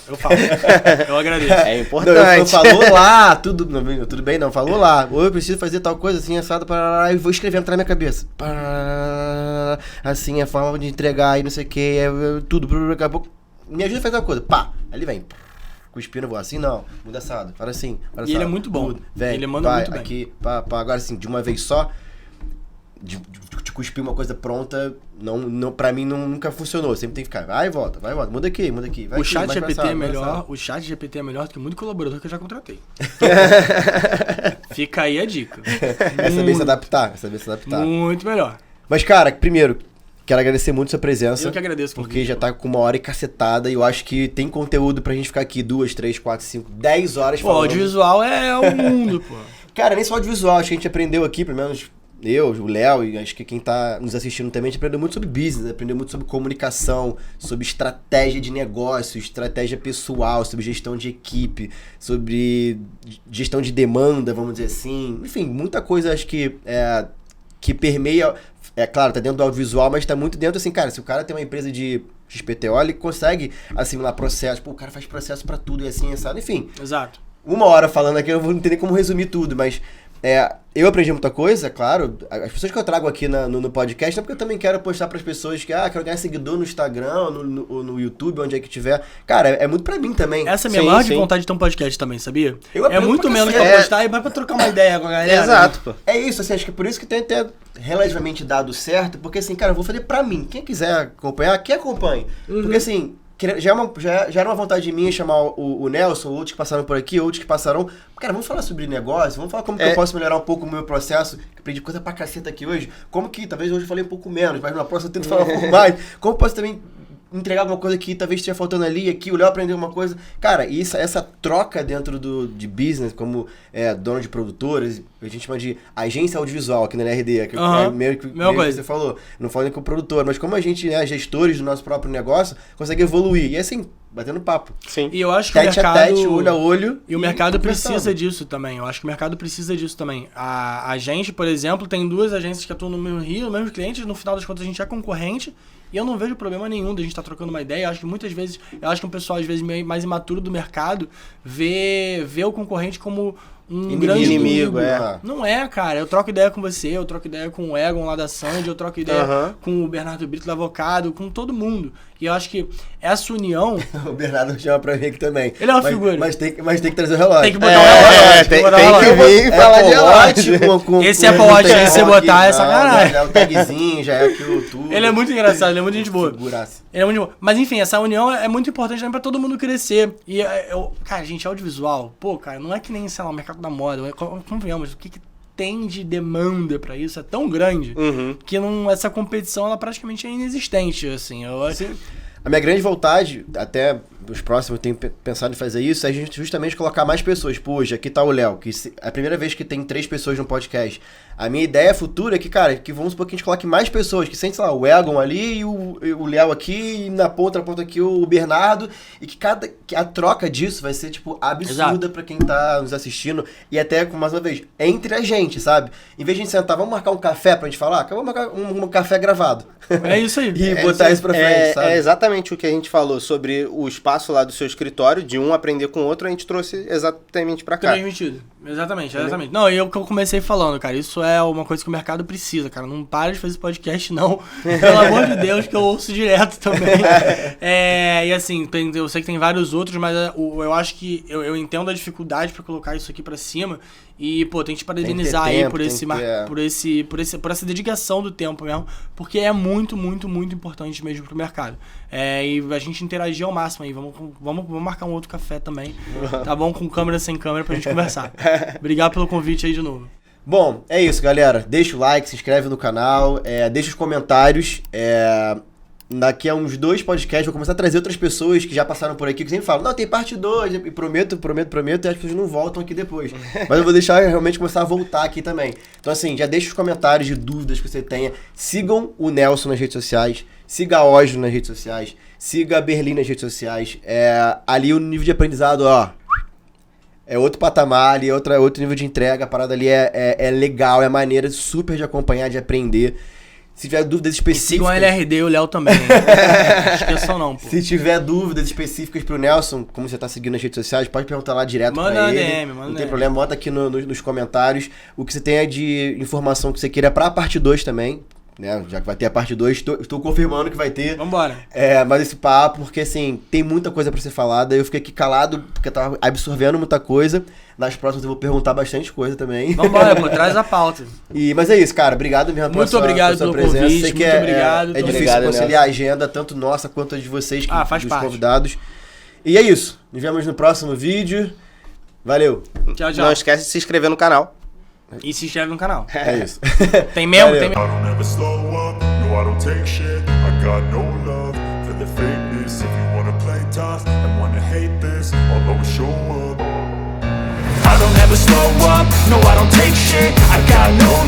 Eu agradeço. É importante. Não, falou lá, tudo bem, não, falou lá. Ou eu preciso fazer tal coisa assim, assado, e vou escrevendo na minha cabeça. Assim, a forma de entregar aí, não sei o que, tudo, daqui a pouco. Me ajuda a fazer uma coisa, pá, ali vem. Cuspindo, eu vou assim, não, muda assado, fala assim. E ele é muito bom. Vem, ele manda muito bem. Aqui, pá, agora assim, de uma vez só, de cuspir uma coisa pronta, não, pra mim nunca funcionou. Sempre tem que ficar, vai e volta, muda aqui, vai o aqui, chat vai GPT passar, é melhor, o chat GPT é melhor do que muito colaborador que eu já contratei. Fica aí a dica. É saber se adaptar, Muito melhor. Mas, cara, primeiro, quero agradecer muito a sua presença. Eu que agradeço. Porque já tá com 1 hora e cacetada, e eu acho que tem conteúdo pra gente ficar aqui 2, 3, 4, 5, 10 horas Pô, falando. audiovisual é o mundo, pô. Cara, nem só audiovisual, acho que a gente aprendeu aqui, pelo menos eu, o Léo, e acho que quem tá nos assistindo também, a gente aprendeu muito sobre business, aprendeu muito sobre comunicação, sobre estratégia de negócio, estratégia pessoal, sobre gestão de equipe, sobre gestão de demanda, vamos dizer assim. Enfim, muita coisa acho que permeia, claro, tá dentro do audiovisual, mas tá muito dentro, assim, cara, se o cara tem uma empresa de XPTO, ele consegue assimilar processo, o cara faz processo pra tudo e assim, sabe? Enfim. Exato. 1 hora falando aqui, eu não tenho nem como resumir tudo, mas eu aprendi muita coisa, claro. As pessoas que eu trago aqui no podcast, não porque eu também quero postar pras pessoas que, quero ganhar seguidor no Instagram, no YouTube, onde é que tiver. Cara, é muito pra mim também. Essa é a minha maior vontade de ter um podcast também, sabia? É muito menos pra postar e vai pra trocar uma ideia com a galera. Exato, pô. É isso, assim, acho que é por isso que tem até relativamente dado certo, porque assim, cara, eu vou fazer pra mim. Quem quiser acompanhar, que acompanhe. Porque assim, já era uma vontade minha chamar o Nelson, outros que passaram por aqui, outros que passaram. Cara, vamos falar sobre negócio, vamos falar como que eu posso melhorar um pouco o meu processo, que aprendi coisa pra caceta aqui hoje. Como que, talvez hoje eu falei um pouco menos, mas na próxima eu tento falar um pouco mais. Como eu posso também entregar alguma coisa que talvez esteja faltando ali, aqui, o Léo aprendeu uma coisa. Cara, e essa troca dentro de business, como dono de produtoras, a gente chama de agência audiovisual aqui na NRD, que é meio que você falou. Não falando com o produtor, mas como a gente, gestores do nosso próprio negócio, consegue evoluir. E assim, batendo papo. Sim. E eu acho que tete o mercado... Tete, olho a olho. E o mercado precisa disso também. Eu acho que o mercado precisa disso também. A gente, por exemplo, tem 2 agências que atuam no mesmo Rio, mesmos clientes, no final das contas a gente é concorrente, e eu não vejo problema nenhum da gente estar trocando uma ideia. Eu acho que muitas vezes, um pessoal às vezes meio mais imaturo do mercado vê o concorrente como um grande inimigo. Não é, cara. Eu troco ideia com você, eu troco ideia com o Egon lá da Sandy, eu troco ideia com o Bernardo Brito do Avocado, com todo mundo. E eu acho que essa união... O Bernardo chama pra mim aqui também. Ele é uma figura. Mas tem que trazer o relógio. Tem que botar o relógio. Tem que vir e falar de relógio. Esse Apple Watch aí, você botar, é sacanagem. Já é o tagzinho, já é aquilo tudo. Ele é muito engraçado, ele é muito gente boa. Figuraça. Ele é muito boa. Mas enfim, essa união é muito importante também pra todo mundo crescer. E, cara, gente, audiovisual, pô, cara, não é que nem, sei lá, o mercado da moda. Convenhamos, o que tem de demanda pra isso é tão grande que essa competição ela praticamente é inexistente, assim. A minha grande vontade, até os próximos eu tenho pensado em fazer isso, é justamente colocar mais pessoas. Pô, hoje aqui tá o Léo, que é a primeira vez que tem 3 pessoas no podcast. A minha ideia futura é que, cara, que vamos supor que a gente coloque mais pessoas, que sente, sei lá, o Egon ali e o Léo aqui, e na ponta aqui o Bernardo, e que a troca disso vai ser, tipo, absurda pra quem tá nos assistindo, e até, mais uma vez, entre a gente, sabe? Em vez de a gente sentar, vamos marcar um café pra gente falar? Vamos marcar um café gravado. É isso aí. E botar isso pra frente, sabe? É exatamente o que a gente falou sobre o espaço espaço lá do seu escritório, de um aprender com o outro, a gente trouxe exatamente pra cá. Transmitido. Exatamente. Não, e o que eu comecei falando, cara, isso é uma coisa que o mercado precisa, cara. Não para de fazer podcast, não. Pelo amor de Deus, que eu ouço direto também. E assim, eu sei que tem vários outros, mas eu acho que eu entendo a dificuldade pra colocar isso aqui pra cima. E, pô, tem que te parabenizar aí por essa dedicação do tempo mesmo, porque é muito, muito, muito importante mesmo pro mercado. E a gente interagir ao máximo aí. Vamos marcar um outro café também, tá bom? Com câmera, sem câmera, pra gente conversar. Obrigado pelo convite aí de novo. Bom, é isso, galera. Deixa o like, se inscreve no canal, deixa os comentários. Daqui a uns 2 podcasts, vou começar a trazer outras pessoas que já passaram por aqui, que sempre falam, não, tem parte 2, e prometo, e as pessoas não voltam aqui depois. Mas eu vou deixar realmente começar a voltar aqui também. Então assim, já deixa os comentários de dúvidas que você tenha. Sigam o Nelson nas redes sociais, siga a Oslo nas redes sociais, siga a Berlim nas redes sociais. Ali o nível de aprendizado, ó, é outro patamar, ali é outro nível de entrega, a parada ali é legal, é maneira super de acompanhar, de aprender. Se tiver dúvidas específicas... Sigam a LRD e o Léo também. Não esqueçam não, pô. Se tiver dúvidas específicas pro Nelson, como você tá seguindo nas redes sociais, pode perguntar lá direto pra ele. Não tem problema, bota aqui nos comentários o que você tenha de informação que você queira pra parte 2 também. Né? Já que vai ter a parte 2, estou confirmando que vai ter. Vambora. Mas esse papo, porque assim, tem muita coisa pra ser falada. Eu fiquei aqui calado, porque eu tava absorvendo muita coisa. Nas próximas eu vou perguntar bastante coisa também. Vambora, pô, traz a pauta. Mas é isso, cara. Obrigado mesmo pela sua presença. Convite, Sei que muito obrigado. É difícil conciliar a agenda, tanto nossa quanto a de vocês, faz dos parte. convidados. E é isso. Nos vemos no próximo vídeo. Valeu. Tchau. Não esquece de se inscrever no canal. E se inscreve no canal. É isso. Tem mesmo? Valeu. Tem mesmo. I don't ever slow up, no I don't take shit. I got no love for the fakeness. If you wanna play tough and wanna hate this, I'll always show up. I don't ever slow up, no I don't take shit. I got no